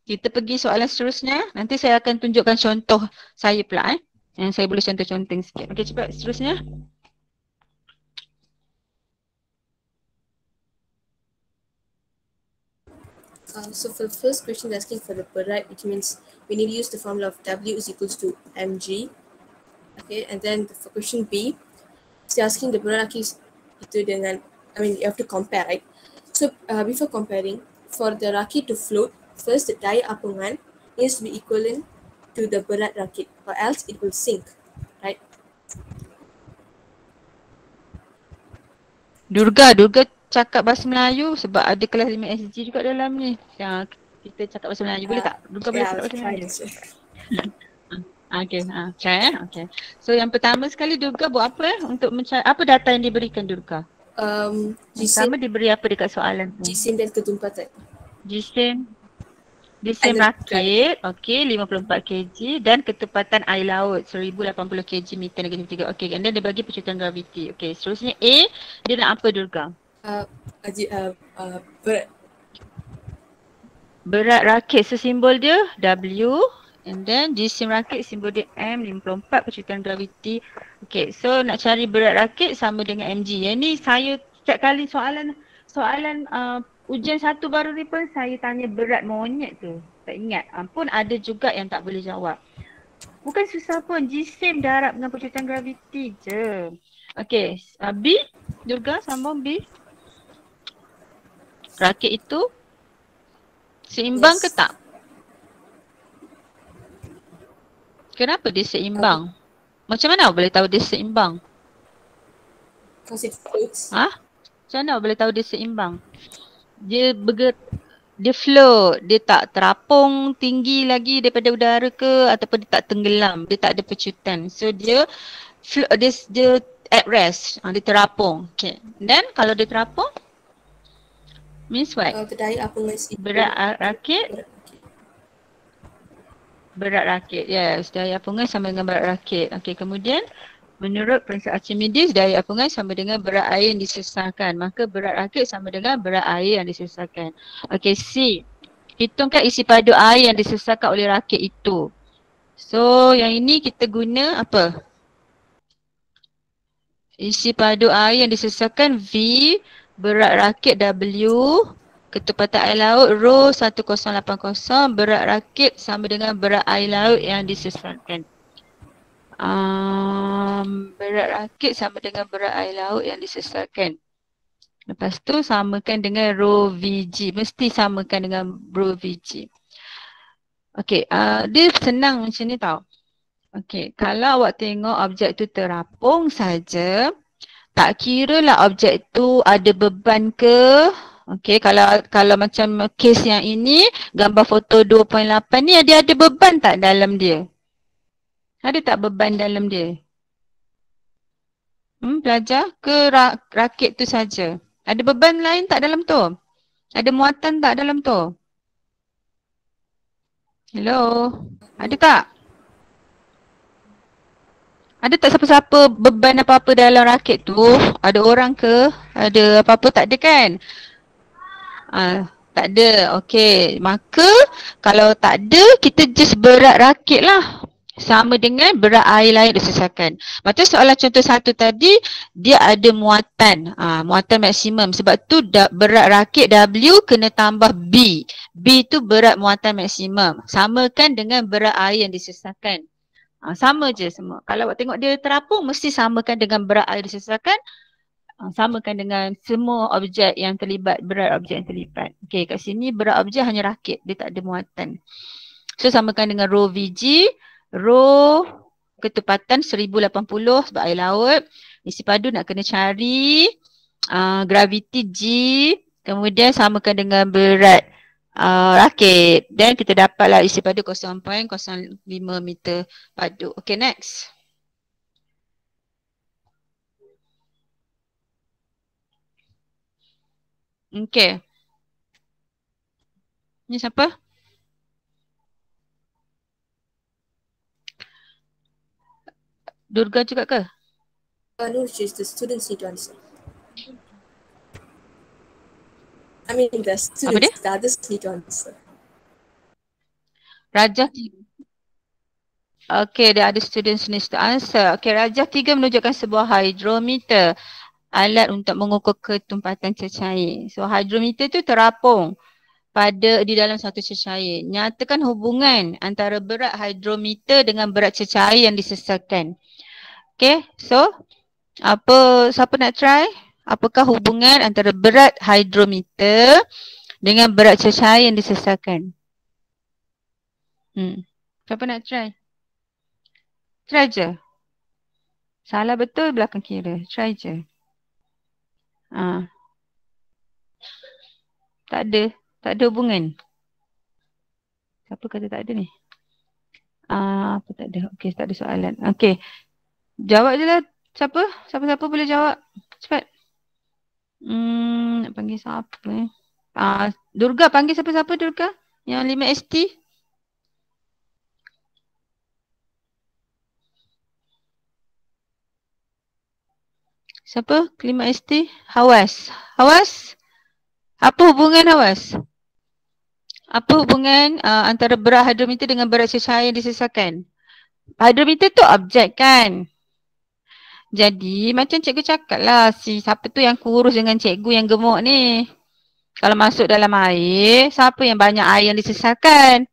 Kita pergi soalan seterusnya. Nanti saya akan tunjukkan contoh saya pula. Yang saya boleh contoh-contoh sikit. Okey, cepat seterusnya. So for the first question asking for the berat, which means we need to use the formula of W is equals to mg. Okay, and then for question B, still asking the berat itu dengan, you have to compare, right? So before comparing, for the rakit to float, first the daya apungan needs to be equivalent to the berat rakit, or else it will sink, right? Durga cakap bahasa Melayu sebab ada kelas 5SG juga dalam ni. Yang kita cakap bahasa Melayu. Boleh tak? Durga boleh cakap bahasa Melayu? Okay, try okay. So yang pertama sekali Durga buat apa untuk mencari, apa data yang diberikan Durga? Pertama diberi apa dekat soalan tu? Jisim dan ketumpatan. Jisim rakit, okey, 54 kg dan ketepatan air laut 1080 kg meter negatif 3. Okey, and then dia bagi percuitan graviti. Okey, seterusnya A, dia nak apa Durga? Berat rakit, so simbol dia W, and then jisim rakit simbol dia M, 54 percuitan graviti. Okey, so nak cari berat rakit sama dengan mg. Yang ni saya setiap kali soalan ujian satu baru ni pun saya tanya berat monyet tu. Tak ingat. Pun ada juga yang tak boleh jawab. Bukan susah pun, jisim darat dengan percuitan graviti je. Okey, B, Durga sambung B. Rakit itu seimbang ke tak? Kenapa dia seimbang? Macam mana boleh tahu dia seimbang? Because it floats. Macam mana boleh tahu dia seimbang? Dia float, dia tak terapung tinggi lagi daripada udara ke ataupun dia tak tenggelam, dia tak ada percuitan. So dia at rest, dia terapung. Okay. Then kalau dia terapung, means what? Berat rakit, yes. Daya apungan sama dengan berat rakit. Okey, kemudian menurut prinsip Archimedes, daya apungan sama dengan berat air yang disesarkan. Maka berat rakit sama dengan berat air yang disesarkan. Okey, C. Hitungkan isi padu air yang disesarkan oleh rakit itu. So, yang ini kita guna apa? Isi padu air yang disesarkan V, berat rakit W, ketepatan air laut rho 1080, berat rakit sama dengan berat air laut yang disesarkan. Berat rakit sama dengan berat air laut yang disesarkan. Lepas tu samakan dengan rho Vg. Mesti samakan dengan rho Vg. Okey, dia senang macam ni tau. Okey, kalau awak tengok objek tu terapung saja, tak kira lah objek tu ada beban ke. Okey, kalau macam kes yang ini, gambar foto 2.8 ni dia ada beban tak dalam dia? Ada tak beban dalam dia? Belajar ke rakit tu saja? Ada beban lain tak dalam tu? Ada muatan tak dalam tu? Hello? Ada tak? Ada tak siapa-siapa beban apa-apa dalam rakit tu? Ada orang ke? Ada apa-apa? Tak ada kan? Tak ada. Okey. Maka kalau tak ada, kita just berat rakit lah. Sama dengan berat air lain disesarkan. Macam soalan contoh satu tadi, dia ada muatan. Muatan maksimum. Sebab tu berat rakit W kena tambah B. B tu berat muatan maksimum. Samakan dengan berat air yang disesarkan. Sama je semua. Kalau awak tengok dia terapung, mesti samakan dengan berat air disesarkan. Samakan dengan semua objek yang terlibat, berat objek yang terlibat. Okey, kat sini berat objek hanya rakit, dia tak ada muatan. So samakan dengan rho Vg, rho ketepatan 1080 sebab air laut. Isi padu nak kena cari, graviti G, kemudian samakan dengan berat rakit. Dan kita dapatlah isi padu 0.05 meter padu. Okay, next. Okay. Ni siapa? Durga juga ke? No, just the students need to answer. I mean the students, the others need to answer. Rajah. Okay, there are the students needs to answer. Okay, rajah 3 menunjukkan sebuah hydrometer. Alat untuk mengukur ketumpatan cecair. So hydrometer tu terapung di dalam satu cecair. Nyatakan hubungan antara berat hydrometer dengan berat cecair yang disesalkan. Okay, so siapa nak try? Apakah hubungan antara berat hydrometer dengan berat cecair yang disesalkan? Siapa nak try? Try je. Salah betul belakang kira. Try je. Tak ada hubungan. Siapa kata tak ada ni? Apa tak ada? Okey, tak ada soalan. Okey. Jawab je lah. Siapa boleh jawab? Cepat. Nak panggil siapa ni? Durga, panggil siapa-siapa Durga? Yang 5ST? Siapa? 5ST? Hawas. Hawas? Apa hubungan Hawas? Apa hubungan antara berat hydrometer dengan berat cecair yang disesalkan? Hydrometer tu objek kan? Jadi macam cikgu cakap lah, siapa tu yang kurus dengan cikgu yang gemuk ni? Kalau masuk dalam air, siapa yang banyak air yang disesalkan?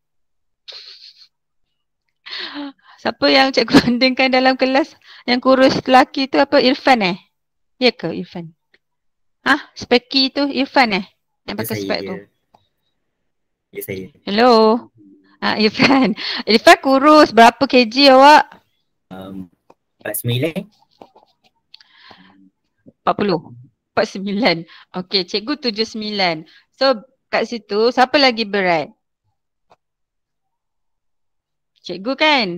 Siapa yang cikgu bandingkan dalam kelas yang kurus lelaki tu apa? Irfan Ya ke Irfan? Speki tu Irfan yang pakai spek tu? Ya saya. Hello. Irfan. Irfan kurus. Berapa kg awak? 49. 49. Okey, cikgu 79. So kat situ siapa lagi berat? Cikgu kan?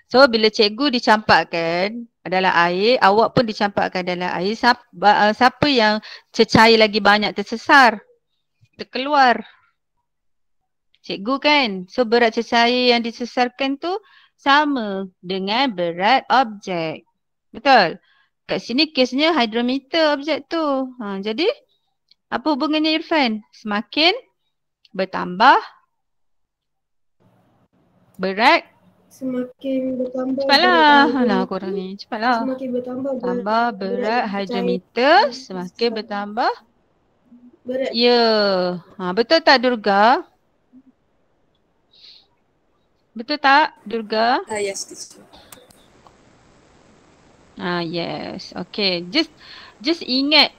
So bila cikgu dicampakkan dalam air, awak pun dicampakkan dalam air. Siapa yang cecair lagi banyak tersesar? Terkeluar. Cikgu kan? So berat cecair yang disesarkan tu sama dengan berat objek. Betul? Kat sini kesnya hydrometer objek tu. Jadi apa hubungannya Irfan? Semakin bertambah berat. Semakin bertambah. Cepatlah korang ni. Cepatlah. Semakin bertambah tambah berat hydrometer, semakin bertambah berat. Ya. Betul tak Durga? Betul tak Durga? Yes, teacher. Yes. Okay. Just ingat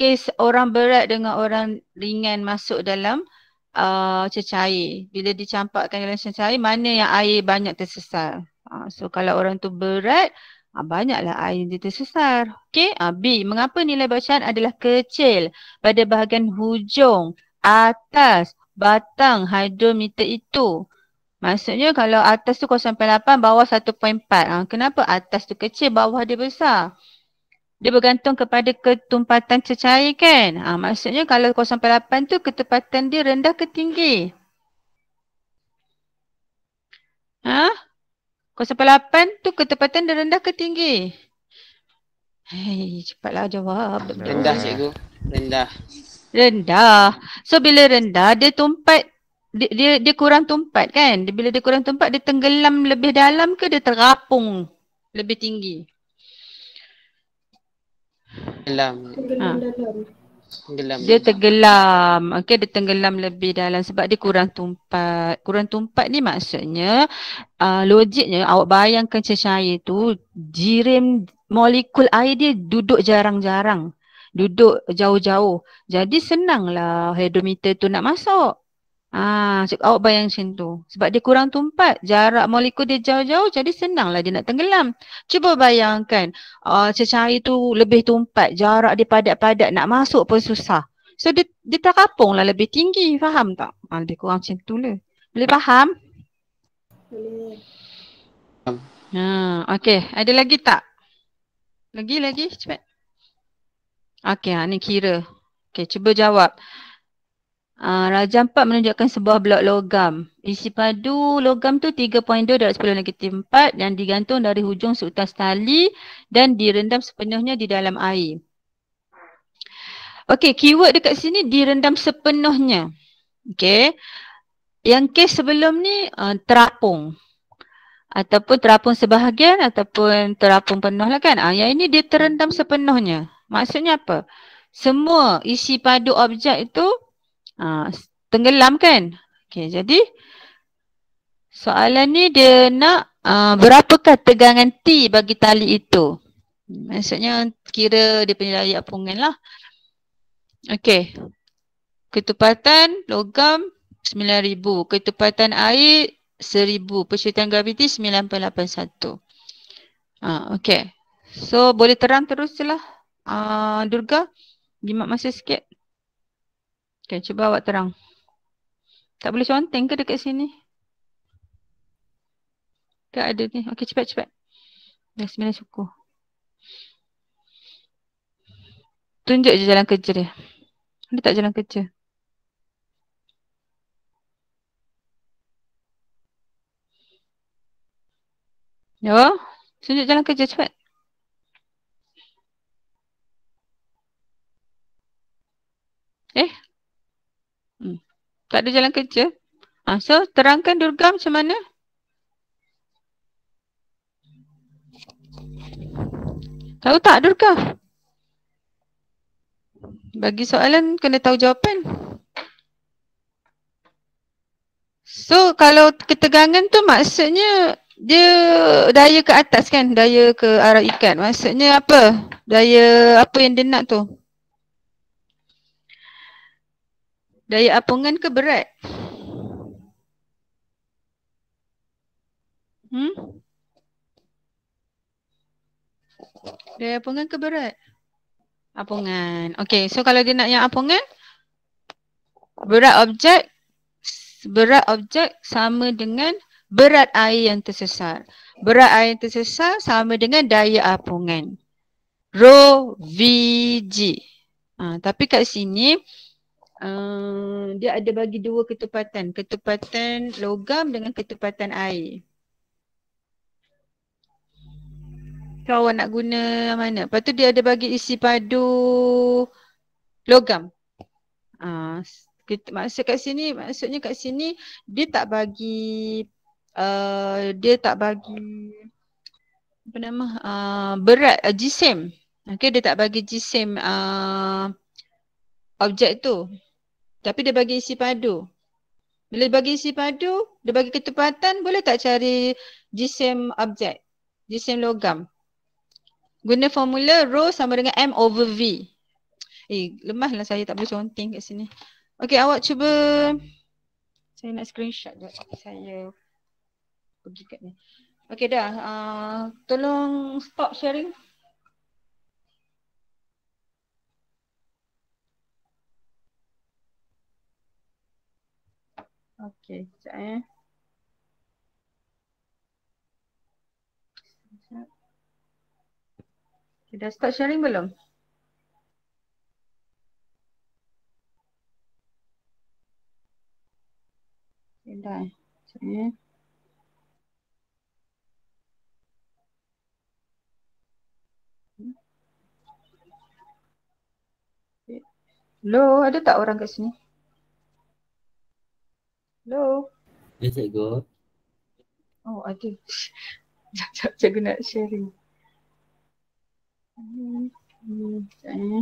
kes orang berat dengan orang ringan masuk dalam cecair. Bila dicampakkan dalam cecair, mana yang air banyak tersesar. So kalau orang tu berat, banyaklah air yang tersesar. Okay. B. Mengapa nilai bacaan adalah kecil pada bahagian hujung atas batang hydrometer itu? Maksudnya kalau atas tu 0.8, bawah 1.4. Kenapa atas tu kecil, bawah dia besar? Dia bergantung kepada ketumpatan cecair kan? Maksudnya kalau 0.8 tu ketepatan dia rendah ke tinggi? 0.8 tu ketepatan dia rendah ke tinggi? Hei, cepatlah jawab. Rendah cikgu. Rendah. So bila rendah dia tumpat, dia kurang tumpat kan? Bila dia kurang tumpat, dia tenggelam lebih dalam ke dia terapung lebih tinggi? Tenggelam. Dia tenggelam. Okey, dia tenggelam lebih dalam sebab dia kurang tumpat. Kurang tumpat ni maksudnya logiknya awak bayangkan cecair tu jirim molekul air dia duduk jarang-jarang. Duduk jauh-jauh. Jadi senanglah hydrometer tu nak masuk. Awak bayang macam tu. Sebab dia kurang tumpat. Jarak molekul dia jauh-jauh, jadi senanglah dia nak tenggelam. Cuba bayangkan cecair tu lebih tumpat. Jarak dia padat-padat, nak masuk pun susah. So dia terapunglah lebih tinggi. Faham tak? Lebih kurang macam tu lah. Boleh faham? Boleh. Okay. Ada lagi tak? Lagi? Cepat. Okay, ni kira. Okay, cuba jawab. Rajah 4 menunjukkan sebuah blok logam. Isi padu logam tu 3.2 darab 10 - 4 yang digantung dari hujung seutas tali dan direndam sepenuhnya di dalam air. Okey, keyword dekat sini direndam sepenuhnya. Okey. Yang kes sebelum ni terapung. ataupun terapung sebahagian ataupun terapung penuh lah kan. Yang ini dia terendam sepenuhnya. Maksudnya apa? Semua isi padu objek itu tenggelam kan. Okey, jadi soalan ni dia nak berapakah tegangan T bagi tali itu. Maksudnya kira dia punya daya apungan lah. Okey. Ketepatan logam 9,000. Ketepatan air 1,000. Percuitan graviti 9.81. Okey. So boleh terang terus je lah. Durga, jimat masa sikit. Okey, cuba awak terang. Tak boleh conteng ke dekat sini? Tak ada ni. Okey, cepat-cepat. Dah 9 suku. Tunjuk je jalan kerja dia. Dia tak jalan kerja. Ya, tunjuk jalan kerja cepat. Tak ada jalan kerja. So terangkan Durga macam mana? Tahu tak Durga? Bagi soalan kena tahu jawapan. So kalau ketegangan tu maksudnya dia daya ke atas kan? Daya ke arah ikat. Maksudnya apa? Daya apa yang dia nak tu? Daya apungan ke berat? Daya apungan ke berat? Apungan. Okay, so kalau dia nak yang apungan, berat objek sama dengan berat air yang tersesar. Berat air yang tersesar sama dengan daya apungan. Rho VG. Tapi kat sini dia ada bagi dua ketepatan. Ketepatan logam dengan ketepatan air. So awak nak guna mana? Lepas tu dia ada bagi isi padu logam. Maksudnya kat sini dia tak bagi apa nama berat jisim. Okay, dia tak bagi jisim objek tu. Tapi dia bagi isi padu. Bila dia bagi isi padu, dia bagi ketepatan, boleh tak cari jisim objek, jisim logam? Guna formula rho sama dengan M over V. Lemahlah saya tak boleh conteng kat sini. Okay, awak cuba. Saya nak screenshot je. Saya pergi kat ni. Okay dah. Tolong stop sharing. Okay, sekejap Okay, dah start sharing belum? Okay, dah. Sekejap Hello, ada tak orang kat sini? Hello? Ya, cikgu. Oh, ada. Sekejap, cikgu nak sharing. Sekejap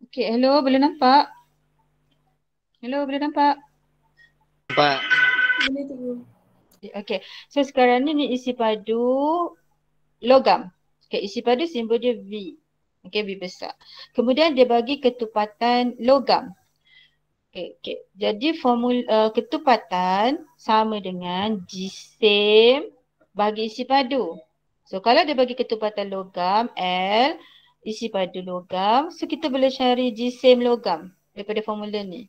Okay, hello, boleh nampak? Hello, boleh nampak? Nampak. Boleh tengok. Okay, so sekarang ni isi padu logam. Okay, isi padu simbol dia V. Okay, V besar. Kemudian dia bagi ketupatan logam. Okay. Jadi ketupatan sama dengan jisim bagi isi padu. So kalau dia bagi ketupatan logam L, isi padu logam, so kita boleh cari jisim logam daripada formula ni.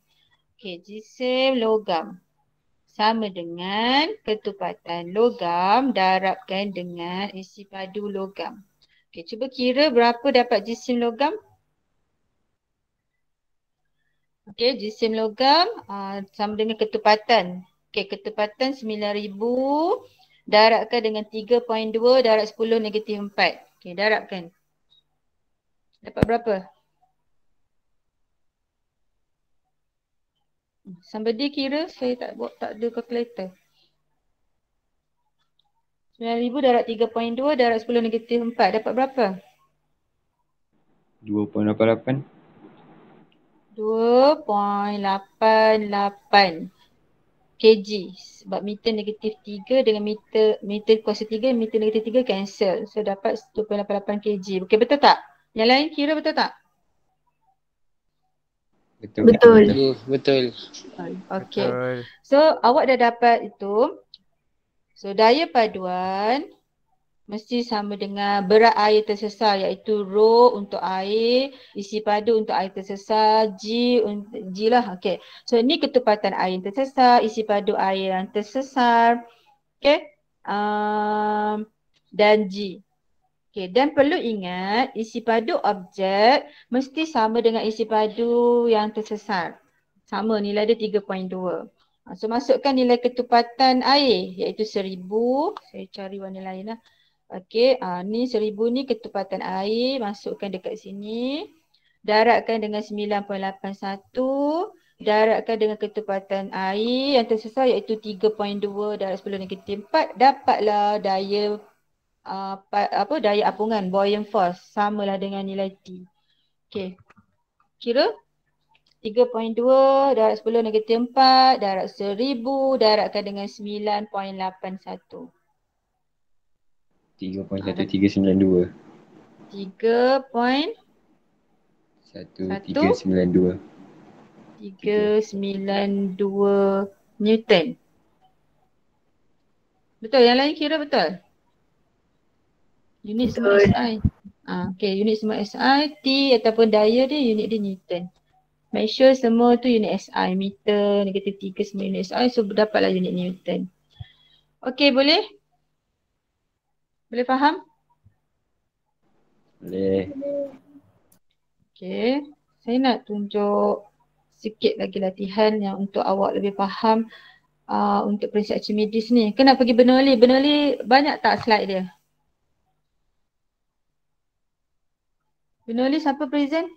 Okay, jisim logam sama dengan ketupatan logam darabkan dengan isi padu logam. Okay, cuba kira berapa dapat jisim logam. Okey, jisim logam sama dengan ketupatan. Okey, ketupatan 9,000 darabkan dengan 3.2 darab 10 negatif 4. Okey, darabkan. Dapat berapa? Somebody kira, saya tak ada kalkulator. 9,000 darab 3.2 darab 10 negatif 4. Dapat berapa? 2.88. 2.88 kg. Sebab meter negatif 3 dengan meter kuasa 3, meter negatif 3 cancel. So dapat 2.88 kg. Okey, betul tak? Yang lain kira betul tak? Betul. Okey. So awak dah dapat itu. So daya paduan mesti sama dengan berat air tersesar iaitu rho untuk air, isi padu untuk air tersesar, G lah. Okey. So ini ketupatan air yang tersesar, isi padu air yang tersesar. Okey. Dan G. Okey, dan perlu ingat isi padu objek mesti sama dengan isi padu yang tersesar. Sama, nilai dia 3.2. So masukkan nilai ketupatan air iaitu 1,000. Saya cari warna lain lah. Okey, ni 1,000 ni ketupatan air, masukkan dekat sini. Darabkan dengan 9.81. Darabkan dengan ketupatan air yang tersesar iaitu 3.2 darab 10 negatif 4. Dapatlah daya daya apungan, buoyant force, samalah dengan nilai T. Okey. Kira 3.2 darab 10 negatif 4 darab 1,000 darabkan dengan 9.81. 3.1392. 3.1392 Newton. Betul, yang lain kira betul? Unit semua SI. Okay, unit semua SI, T ataupun daya dia unit dia Newton. Make sure semua tu unit SI, meter, negatif 3 semua unit SI, so dapatlah unit Newton. Okay, boleh? Boleh faham? Boleh. Okay, saya nak tunjuk sikit lagi latihan yang untuk awak lebih faham untuk prinsip Archimedes ni. Kena pergi Bernoulli. Bernoulli banyak tak slide dia? Bernoulli siapa present?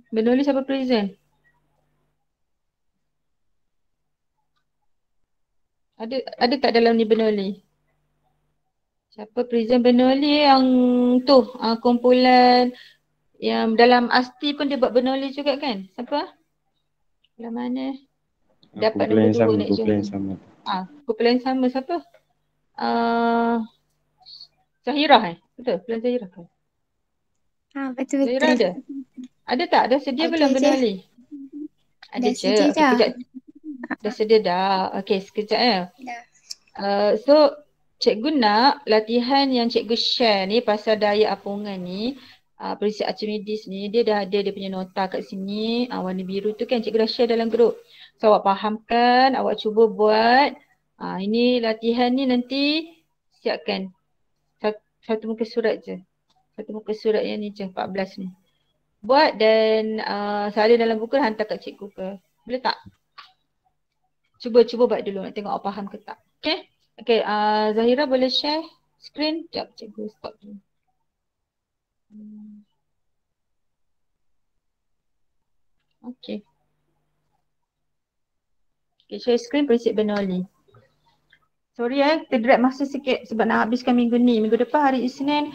Bernoulli siapa present? Ada tak dalam ni Bernoulli? Siapa present Bernoulli yang tu kumpulan yang dalam ASTI pun dia buat Bernoulli juga kan? Siapa? Dalam mana? Dapat nombor 2 nak kumpulan sama. Kumpulan sama siapa? Zahirah Betul? Kumpulan Zahirah kan? Betul. Zahirah ada? Ada tak? Dah sedia belum Bernoulli? Ada je. Okay, kejap. Dah sedia dah. Okey, sekejap ya. So cikgu nak latihan yang cikgu share ni pasal daya apungan ni, prinsip Archimedes ni, dia dah ada dia punya nota kat sini, warna biru tu kan cikgu dah share dalam grup. So awak fahamkan, awak cuba buat. Ini latihan ni nanti siapkan satu muka surat je. Satu muka surat yang ni je, 14 ni. Buat dan salin dalam buku hantar kat cikgu ke. Boleh tak? Cuba buat dulu nak tengok awak faham ke tak. Okay? Okay, Zahira boleh share screen? Sekejap, cikgu stop dulu. Okay. Okay, share screen prinsip Bernoulli. Sorry kita drag masa sikit sebab nak habiskan minggu ni. Minggu depan hari Isnin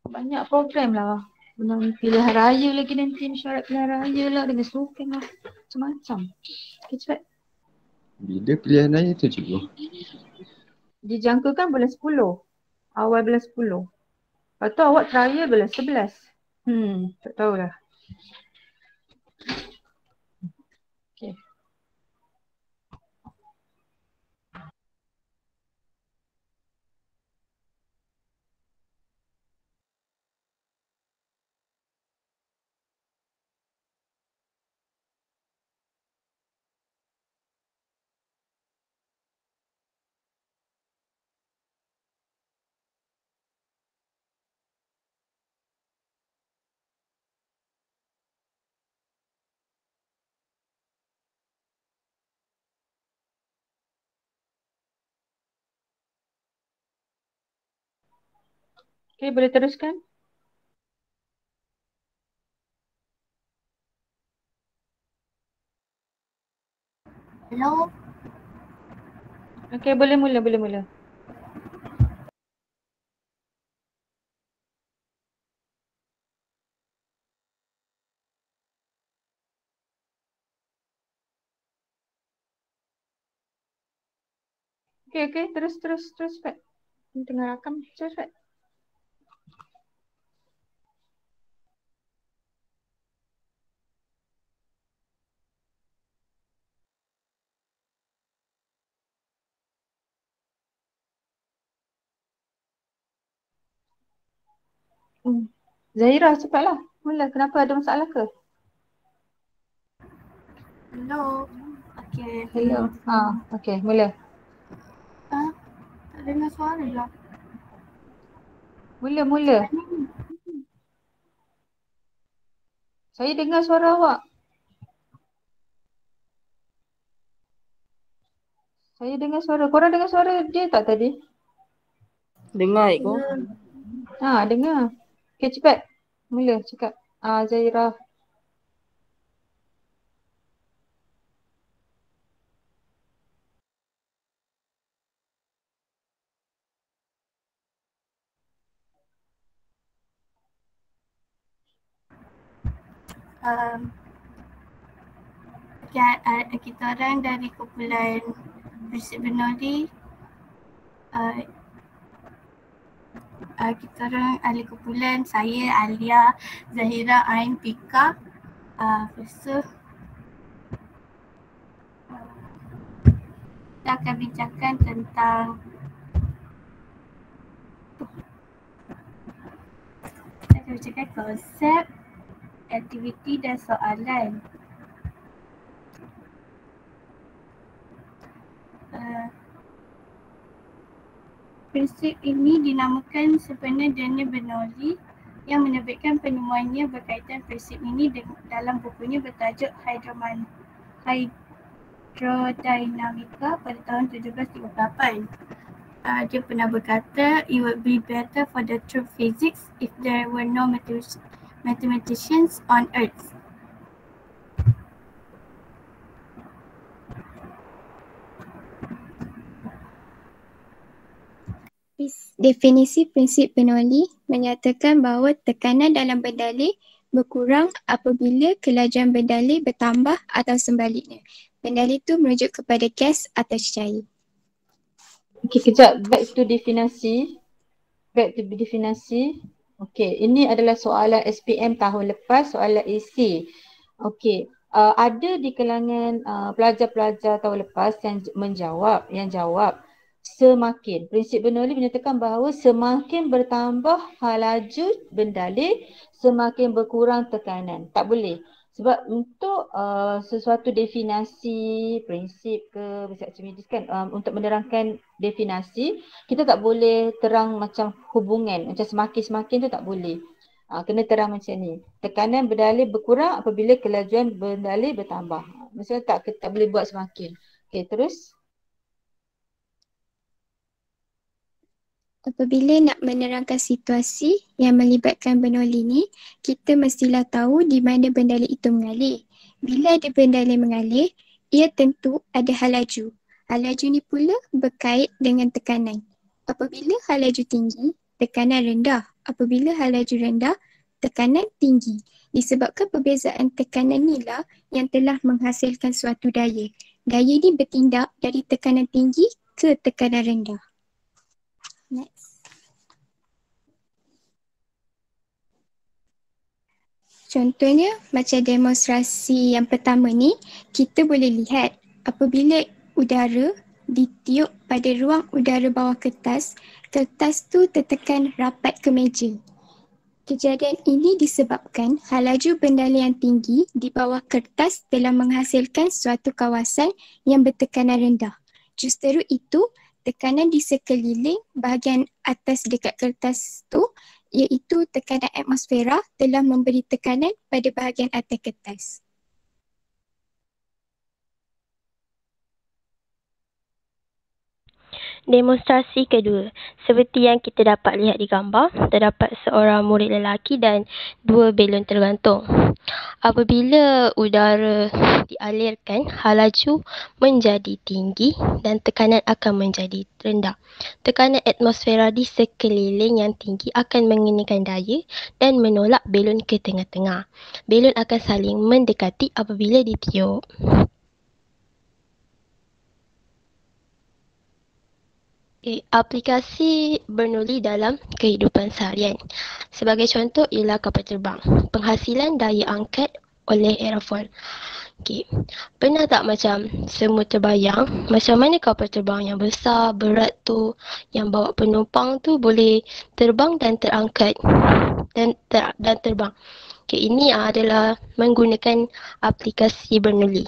banyak program lah. Dengan pilihan raya lagi nanti, mesyuarat pilihan raya lah dengan slogan lah. Macam-macam. Okay, cepat. Bila pilihan raya tu cikgu? Dijangkakan bulan 10. Awal bulan 10. Lepas tu awak trial bulan 11. Tak tahulah. Okay. Okay, boleh teruskan? Hello. Okay, boleh mula. Okay, terus Pat. Ini tengah rakam, terus Pat. Zahira, cepatlah. Mula, kenapa ada masalah ke? Hello. Okay. Hello. Okay, mula. Tak dengar suara lah. Mula. Saya dengar suara awak. Saya dengar suara. Korang dengar suara dia tak tadi? Dengar ikut. Dengar. Okay, cepat. Mula cakap. Zahira. Kita orang dari kumpulan Prinsip Bernoulli. Kita orang ahli kumpulan, saya, Alia, Zahira, Ain, Pika. Kita akan bincangkan tentang konsep, aktiviti dan soalan. Prinsip ini dinamakan sempena Daniel Bernoulli yang menerbitkan penemuannya berkaitan prinsip ini dalam bukunya bertajuk Hydrodynamica pada tahun 1738. Dia pernah berkata, "It would be better for the true physics if there were no mathematicians on Earth." Definisi prinsip Bernoulli menyatakan bahawa tekanan dalam berdalih berkurang apabila kelajuan berdalih bertambah atau sebaliknya. Berdalih itu merujuk kepada gas atau cecair. Okay, kejap. Back to definisi. Okay, ini adalah soalan SPM tahun lepas, soalan AC. Okay, ada di kalangan pelajar-pelajar tahun lepas yang jawab semakin. Prinsip Bernoulli menyatakan bahawa semakin bertambah laju berdalih, semakin berkurang tekanan. Tak boleh. Sebab untuk sesuatu definasi, prinsip ke, prinsip Archimedes kan, untuk menerangkan definisi, kita tak boleh terang macam hubungan, macam semakin-semakin tu tak boleh. Kena terang macam ni. Tekanan berdalih berkurang apabila kelajuan berdalih bertambah. Maksudnya tak boleh buat semakin. Okay, terus. Apabila nak menerangkan situasi yang melibatkan Bernoulli ni, kita mestilah tahu di mana berdalih itu mengalir. Bila ada berdalih mengalir, ia tentu ada hal laju. Hal laju ni pula berkait dengan tekanan. Apabila hal laju tinggi, tekanan rendah. Apabila hal laju rendah, tekanan tinggi. Disebabkan perbezaan tekanan inilah yang telah menghasilkan suatu daya. Daya ni bertindak dari tekanan tinggi ke tekanan rendah. Next. Contohnya macam demonstrasi yang pertama ni, kita boleh lihat apabila udara ditiup pada ruang udara bawah kertas, kertas tu tertekan rapat ke meja. Kejadian ini disebabkan hal laju bendala yang tinggi di bawah kertas telah menghasilkan suatu kawasan yang bertekanan rendah. Justeru itu, tekanan di sekeliling bahagian atas dekat kertas tu, iaitu tekanan atmosfera, telah memberi tekanan pada bahagian atas kertas. Demonstrasi kedua. Seperti yang kita dapat lihat di gambar, terdapat seorang murid lelaki dan 2 belon tergantung. Apabila udara dialirkan, hal laju menjadi tinggi dan tekanan akan menjadi rendah. Tekanan atmosfera di sekeliling yang tinggi akan mengenakan daya dan menolak belon ke tengah-tengah. Belon akan saling mendekati apabila ditiup. Aplikasi Bernoulli dalam kehidupan seharian. Sebagai contoh ialah kapal terbang. Penghasilan daya angkat oleh aerofol. Pernah tak macam semua terbayang macam mana kapal terbang yang besar, berat tu, yang bawa penumpang tu boleh terbang dan terangkat dan terbang. Ini adalah menggunakan aplikasi Bernoulli.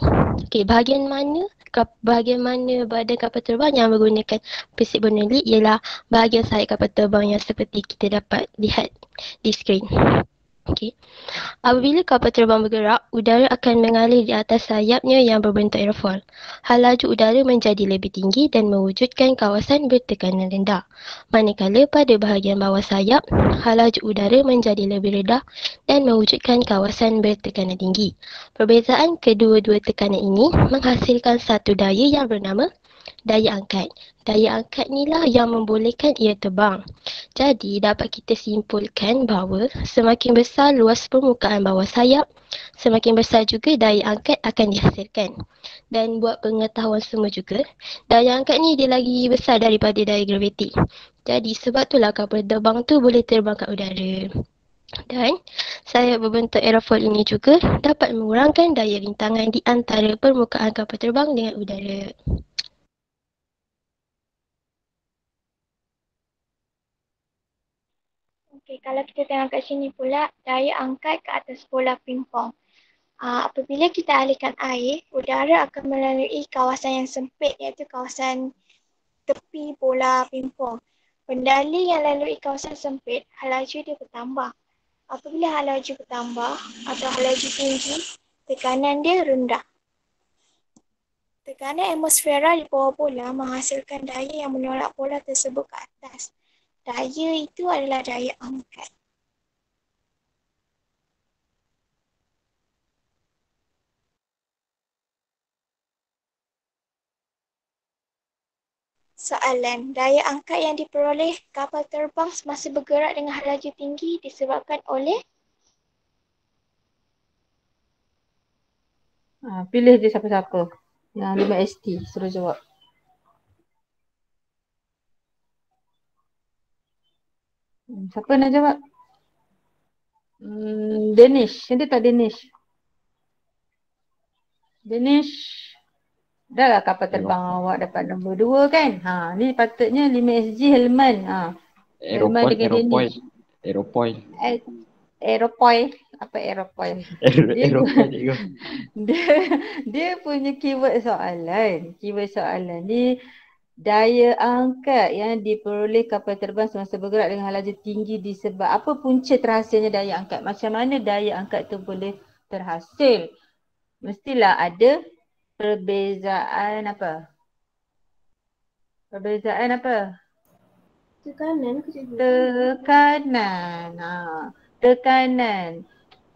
Bahagian mana badan kapal terbang yang menggunakan prinsip Bernoulli ialah bahagian sayap kapal terbang yang seperti kita dapat lihat di skrin. Apabila kapal terbang bergerak, udara akan mengalir di atas sayapnya yang berbentuk aerofol. Hal laju udara menjadi lebih tinggi dan mewujudkan kawasan bertekanan rendah. Manakala pada bahagian bawah sayap, hal laju udara menjadi lebih rendah dan mewujudkan kawasan bertekanan tinggi. Perbezaan kedua-dua tekanan ini menghasilkan satu daya yang bernama daya angkat. Daya angkat inilah yang membolehkan ia terbang. Jadi dapat kita simpulkan bahawa semakin besar luas permukaan bawah sayap, semakin besar juga daya angkat akan dihasilkan. Dan buat pengetahuan semua juga, daya angkat ni dia lagi besar daripada daya graviti. Jadi sebab itulah kapal terbang tu boleh terbang kat udara. Dan sayap berbentuk aerofol ini juga dapat mengurangkan daya rintangan di antara permukaan kapal terbang dengan udara. Kalau kita tengok kat sini pula, daya angkat ke atas bola pingpong. Apabila kita alirkan air, udara akan melalui kawasan yang sempit iaitu kawasan tepi bola pingpong. Bendali yang lalui kawasan sempit, hal laju dia bertambah. Apabila hal laju bertambah atau hal laju tinggi, tekanan dia rendah. Tekanan atmosfera di bawah bola menghasilkan daya yang menolak bola tersebut ke atas. Daya itu adalah daya angkat. Soalan, daya angkat yang diperoleh kapal terbang semasa bergerak dengan hal laju tinggi disebabkan oleh? Pilih je siapa-siapa. Yang 5ST, suruh jawab. Siapa nak jawab? Danish. Ada tak Danish? Danish. Dah lah kapal terbang awak dapat nombor 2 kan? Ni patutnya 5SG Helman. Helman dengan Danish. Aerofoil. Aerofoil. Apa aerofoil? Dia punya keyword soalan. Keyword soalan ni daya angkat yang diperoleh kapal terbang semasa bergerak dengan hal laju tinggi disebab apa punca terhasilnya daya angkat? Macam mana daya angkat tu boleh terhasil? Mestilah ada perbezaan apa? Perbezaan apa? Tekanan. Tekanan.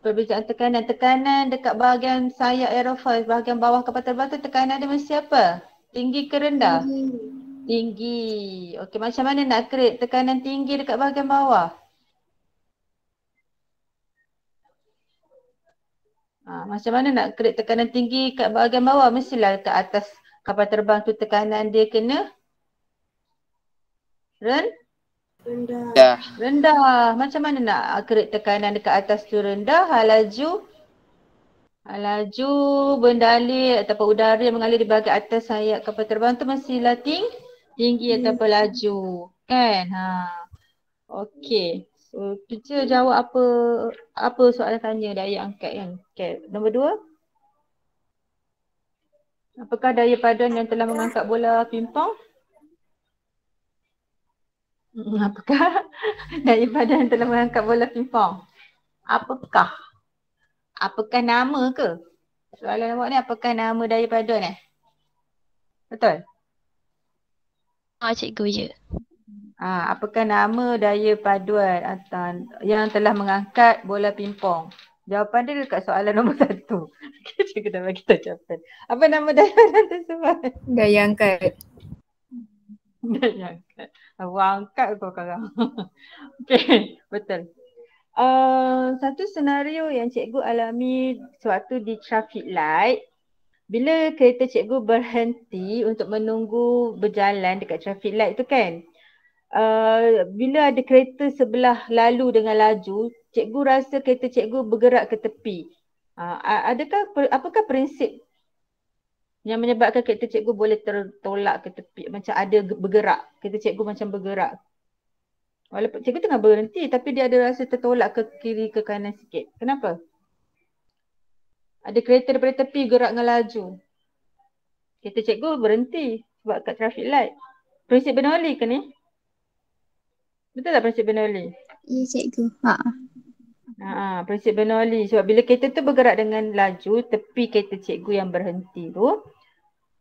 Perbezaan tekanan. Tekanan dekat bahagian sayap aerofol, bahagian bawah kapal terbang tu tekanan dia mesti apa? Tinggi ke rendah? Tinggi. Tinggi. Okey, macam mana nak create tekanan tinggi dekat bahagian bawah? Macam mana nak create tekanan tinggi kat bahagian bawah? Mestilah kat atas kapal terbang tu tekanan dia kena Rendah. rendah. Macam mana nak create tekanan dekat atas tu rendah? Laju bendali ataupun udara yang mengalir di bahagian atas sayap kapal terbang tu mestilah tinggi ataupun laju. Kan? Okey. So, teacher jawab apa soalan tanya daya angkat kan? Okay. Nombor 2. Apakah daya paduan yang telah mengangkat bola pingpong? Apakah daya paduan yang telah mengangkat bola pingpong? Apakah? Apakah nama ke? Soalan awak ni apakah nama daya paduan Betul? Cikgu je. Apakah nama daya paduan yang telah mengangkat bola pingpong? Jawapan dia dekat soalan nombor 1. Cikgu dah bagi tahu jawapan. Apa nama daya paduan tersebut? Daya angkat. Daya angkat. Awak angkat kau sekarang. Okey, betul. Satu senario yang cikgu alami sewaktu di traffic light, bila kereta cikgu berhenti untuk menunggu berjalan dekat traffic light tu kan, bila ada kereta sebelah lalu dengan laju, cikgu rasa kereta cikgu bergerak ke tepi. Apakah prinsip yang menyebabkan kereta cikgu boleh tertolak ke tepi, macam ada bergerak, kereta cikgu macam bergerak? Walaupun cikgu tengah berhenti tapi dia ada rasa tertolak ke kiri ke kanan sikit. Kenapa? Ada kereta daripada tepi gerak dengan laju. Kereta cikgu berhenti sebab kat traffic light. Prinsip Bernoulli ke ni? Betul tak prinsip Bernoulli? Ya cikgu. Prinsip Bernoulli. Sebab bila kereta tu bergerak dengan laju, tepi kereta cikgu yang berhenti tu.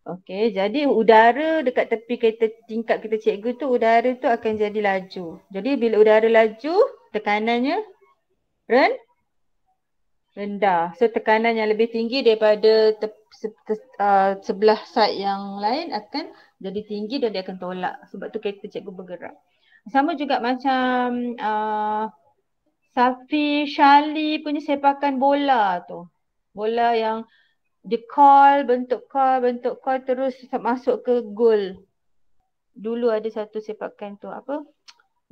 Okey, jadi udara dekat tepi kereta tingkap kereta cikgu tu, udara tu akan jadi laju. Jadi bila udara laju, tekanannya rendah. So tekanan yang lebih tinggi daripada sebelah side yang lain akan jadi tinggi dan dia akan tolak. Sebab tu kereta cikgu bergerak. Sama juga macam Safi Shali punya sepakan bola tu. Bola yang bentuk call terus masuk ke gol. Dulu ada satu sepakan tu,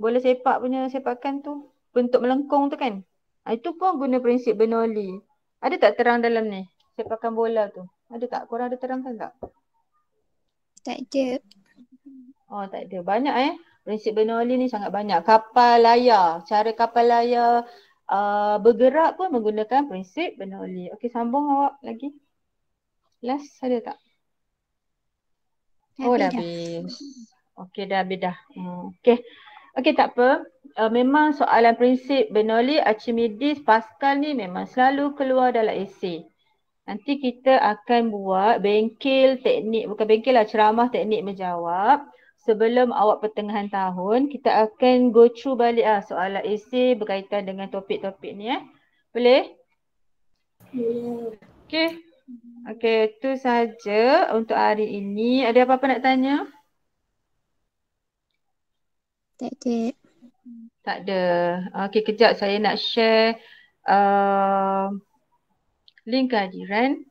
bola sepak punya sepakan tu, bentuk melengkung tu kan. Itu pun guna prinsip Bernoulli. Ada tak terang dalam ni? Sepakan bola tu. Ada tak? Korang ada terangkan tak? Tak ada. Oh, tak ada. Banyak prinsip Bernoulli ni sangat banyak. Kapal layar. Cara kapal layar bergerak pun menggunakan prinsip Bernoulli. Okey, sambung awak lagi. Last ada tak? Dah habis. Okey, dah habis dah. Okey, tak apa. Memang soalan prinsip Bernoulli, Archimedes, Pascal ni memang selalu keluar dalam esei. Nanti kita akan buat bengkel teknik, bukan bengkel lah, ceramah teknik menjawab. Sebelum awak pertengahan tahun, kita akan go through balik soalan esei berkaitan dengan topik-topik ni. Boleh? Okey. Okey, itu saja untuk hari ini. Ada apa-apa nak tanya? Tak ada. Tak ada. Okey, kejap saya nak share link kehadiran.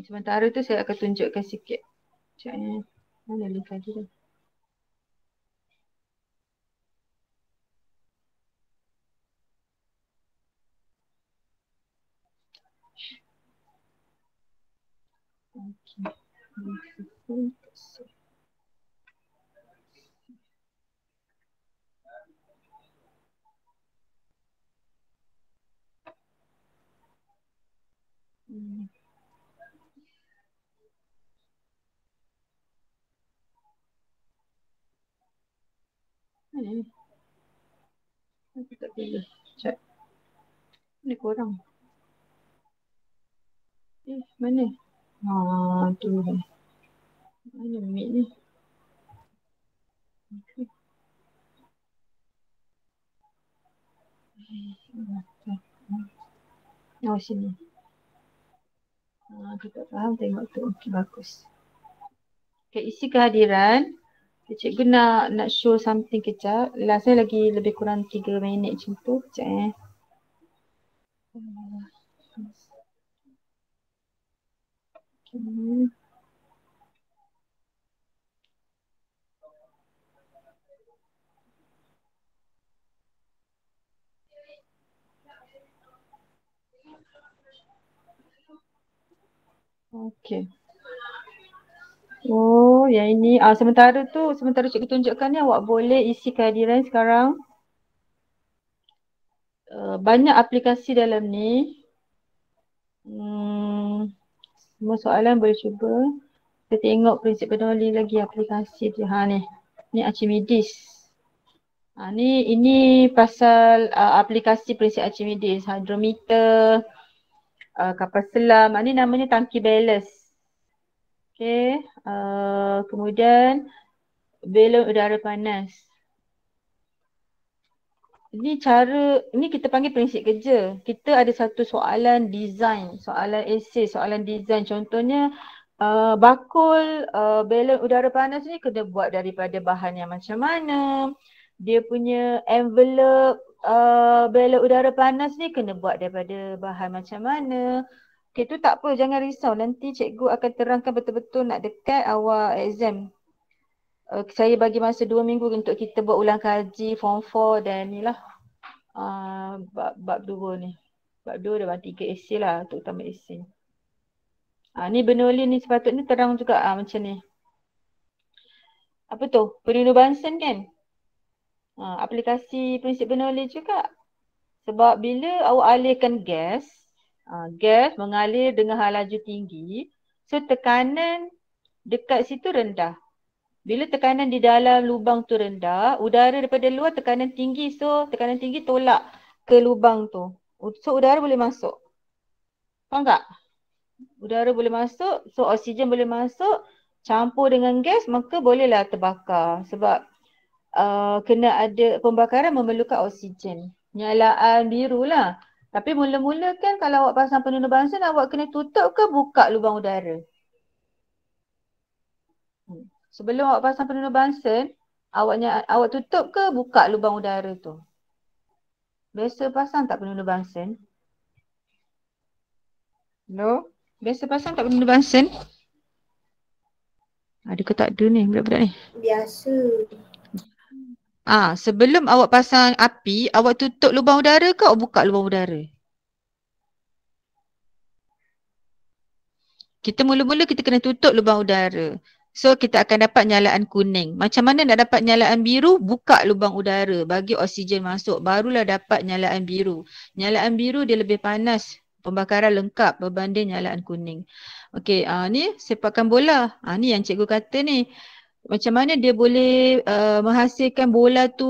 Sementara tu saya akan tunjukkan sikit. Sekejap ni. Mana link kehadiran? Okey. Mana ni? Aku tak boleh. Sekejap. Ni korang. Mana? Tu. Mana mic ni? Okay. Oh, sini. Kita faham, tengok tu. Okey, bagus. Okey, isi kehadiran. Okay, cikgu nak show something kejap. Saya lagi lebih kurang 3 minit macam tu. Kejap Okay. Okey. Oh, yang ini. Sementara cikgu tunjukkan ni, awak boleh isi kehadiran sekarang. Banyak aplikasi dalam ni. Semua soalan boleh cuba. Kita tengok prinsip Bernoulli lagi aplikasi dia. Ni. Ni Archimedes. Ini pasal aplikasi prinsip Archimedes. Hydrometer, kapal selam. Ni namanya tangki ballast. Okay. Kemudian belon udara panas. Ini kita panggil prinsip kerja. Kita ada satu soalan design, soalan esei, soalan design. Contohnya bakul belon udara panas ni kena buat daripada bahan yang macam mana. Dia punya envelope belon udara panas ni kena buat daripada bahan macam mana. Okay, tu tak apa, jangan risau. Nanti cikgu akan terangkan betul-betul nak dekat awak exam. Saya bagi masa 2 minggu untuk kita buat ulang kaji form 4 dan ni lah. Bab 2 ni. Bab 2 dan bab 3 esei lah, terutama esei. Ni Bernoulli ni sepatutnya terang juga macam ni. Apa tu? Pelindung Bunsen kan? Aplikasi prinsip Bernoulli juga. Sebab bila awak alirkan gas, gas mengalir dengan laju tinggi, so tekanan dekat situ rendah. Bila tekanan di dalam lubang tu rendah, udara daripada luar tekanan tinggi, so tekanan tinggi tolak ke lubang tu. So udara boleh masuk. Faham tak? Udara boleh masuk, so oksigen boleh masuk, campur dengan gas, maka bolehlah terbakar. Sebab kena ada pembakaran memerlukan oksigen. Nyalaan biru lah. Tapi mula-mula kan kalau awak pasang pelindung Bunsen, awak kena tutup ke buka lubang udara? Sebelum awak pasang pelindung Bunsen, awak tutup ke buka lubang udara tu? Biasa pasang tak pelindung Bunsen? Hello? Biasa pasang tak pelindung Bunsen? Ada ke tak ada ni budak-budak ni? Biasa. Sebelum awak pasang api, awak tutup lubang udara ke awak buka lubang udara? Mula-mula kita kena tutup lubang udara. So kita akan dapat nyalaan kuning. Macam mana nak dapat nyalaan biru? Buka lubang udara, bagi oksigen masuk, barulah dapat nyalaan biru. Nyalaan biru dia lebih panas, pembakaran lengkap berbanding nyalaan kuning. Okey, ni sepakan bola. Ni yang cikgu kata ni. Macam mana dia boleh menghasilkan bola tu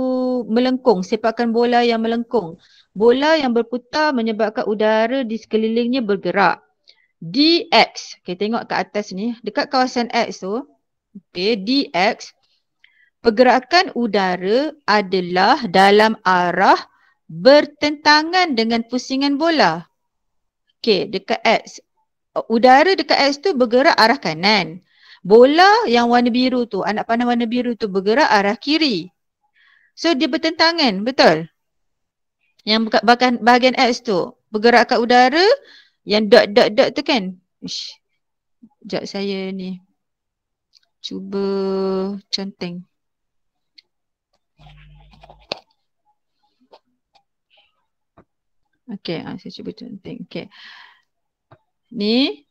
melengkung, sepakan bola yang melengkung. Bola yang berputar menyebabkan udara di sekelilingnya bergerak. dx, okay, tengok ke atas ni, dekat kawasan X tu, okay, dx, pergerakan udara adalah dalam arah bertentangan dengan pusingan bola. Okay, dekat X, udara dekat X tu bergerak arah kanan. Bola yang warna biru tu, anak panah warna biru tu bergerak arah kiri. So dia bertentangan, betul? Yang bahagian X tu bergerak kat udara, yang dot tu kan. Sekejap saya ni cuba conteng. Okay, saya cuba conteng. Okay. Ni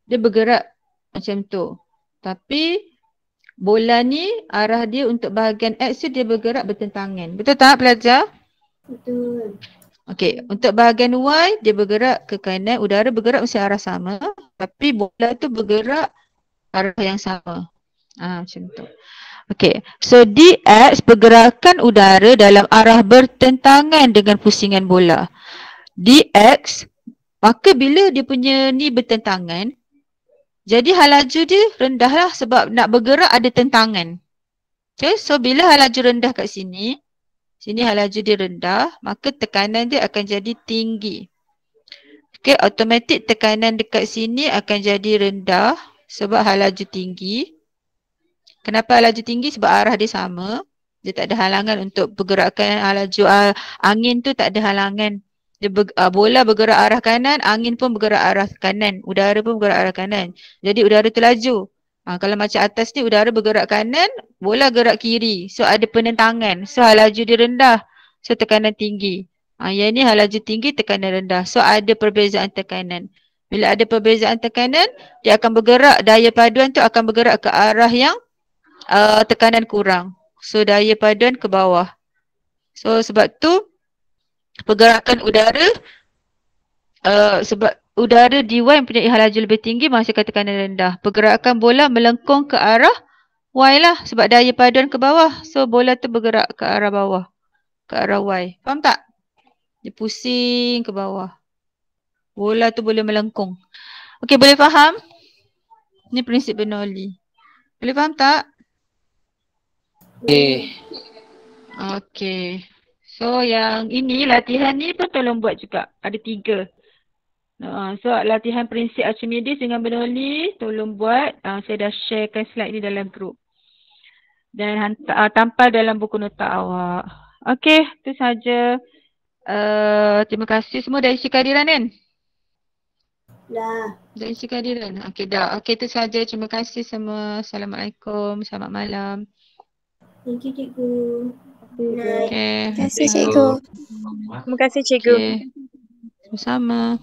dia bergerak macam tu. Tapi bola ni arah dia untuk bahagian X tu dia bergerak bertentangan. Betul tak pelajar? Betul. Okey, untuk bahagian Y dia bergerak ke kanan, udara bergerak mesti arah sama, tapi bola tu bergerak arah yang sama. Macam tu. Okey, so dx pergerakan udara dalam arah bertentangan dengan pusingan bola. Dx, maka bila dia punya ni bertentangan, jadi hal laju dia rendah lah sebab nak bergerak ada tentangan. Okay, so bila hal laju rendah kat sini, sini hal laju dia rendah, maka tekanan dia akan jadi tinggi. Okay, automatik tekanan dekat sini akan jadi rendah sebab hal laju tinggi. Kenapa hal laju tinggi? Sebab arah dia sama. Dia tak ada halangan untuk pergerakan hal laju. Angin tu tak ada halangan. Dia bola bergerak arah kanan, angin pun bergerak arah kanan. Udara pun bergerak arah kanan. Jadi udara tu laju. Kalau macam atas ni udara bergerak kanan, bola gerak kiri. So ada penentangan. So hal laju dia rendah. So tekanan tinggi. Yang ni hal laju tinggi, tekanan rendah. So ada perbezaan tekanan. Bila ada perbezaan tekanan, dia akan bergerak, daya paduan tu akan bergerak ke arah yang tekanan kurang. So daya paduan ke bawah. So sebab tu pergerakan udara, sebab udara dy mempunyai hal laju lebih tinggi menghasilkan tekanan rendah. Pergerakan bola melengkung ke arah y lah sebab daya paduan ke bawah. So bola tu bergerak ke arah bawah, ke arah y. Faham tak? Dia pusing ke bawah. Bola tu boleh melengkung. Okey, boleh faham? Ni prinsip Bernoulli. Boleh faham tak? Okey. So yang ini latihan ni pun tolong buat juga. Ada 3. So latihan prinsip Archimedes dengan Bernoulli tolong buat. Saya dah sharekan slide ni dalam group. Dan tampal dalam buku nota awak. Okey, itu saja. Terima kasih. Semua dah isi kehadiran kan? Dah. Dah isi kehadiran? Okey dah. Okey, itu saja. Terima kasih semua. Assalamualaikum. Selamat malam. Thank you, Cikgu. Okey. Terima kasih, Cikgu. Terima kasih, Cikgu. Sama-sama.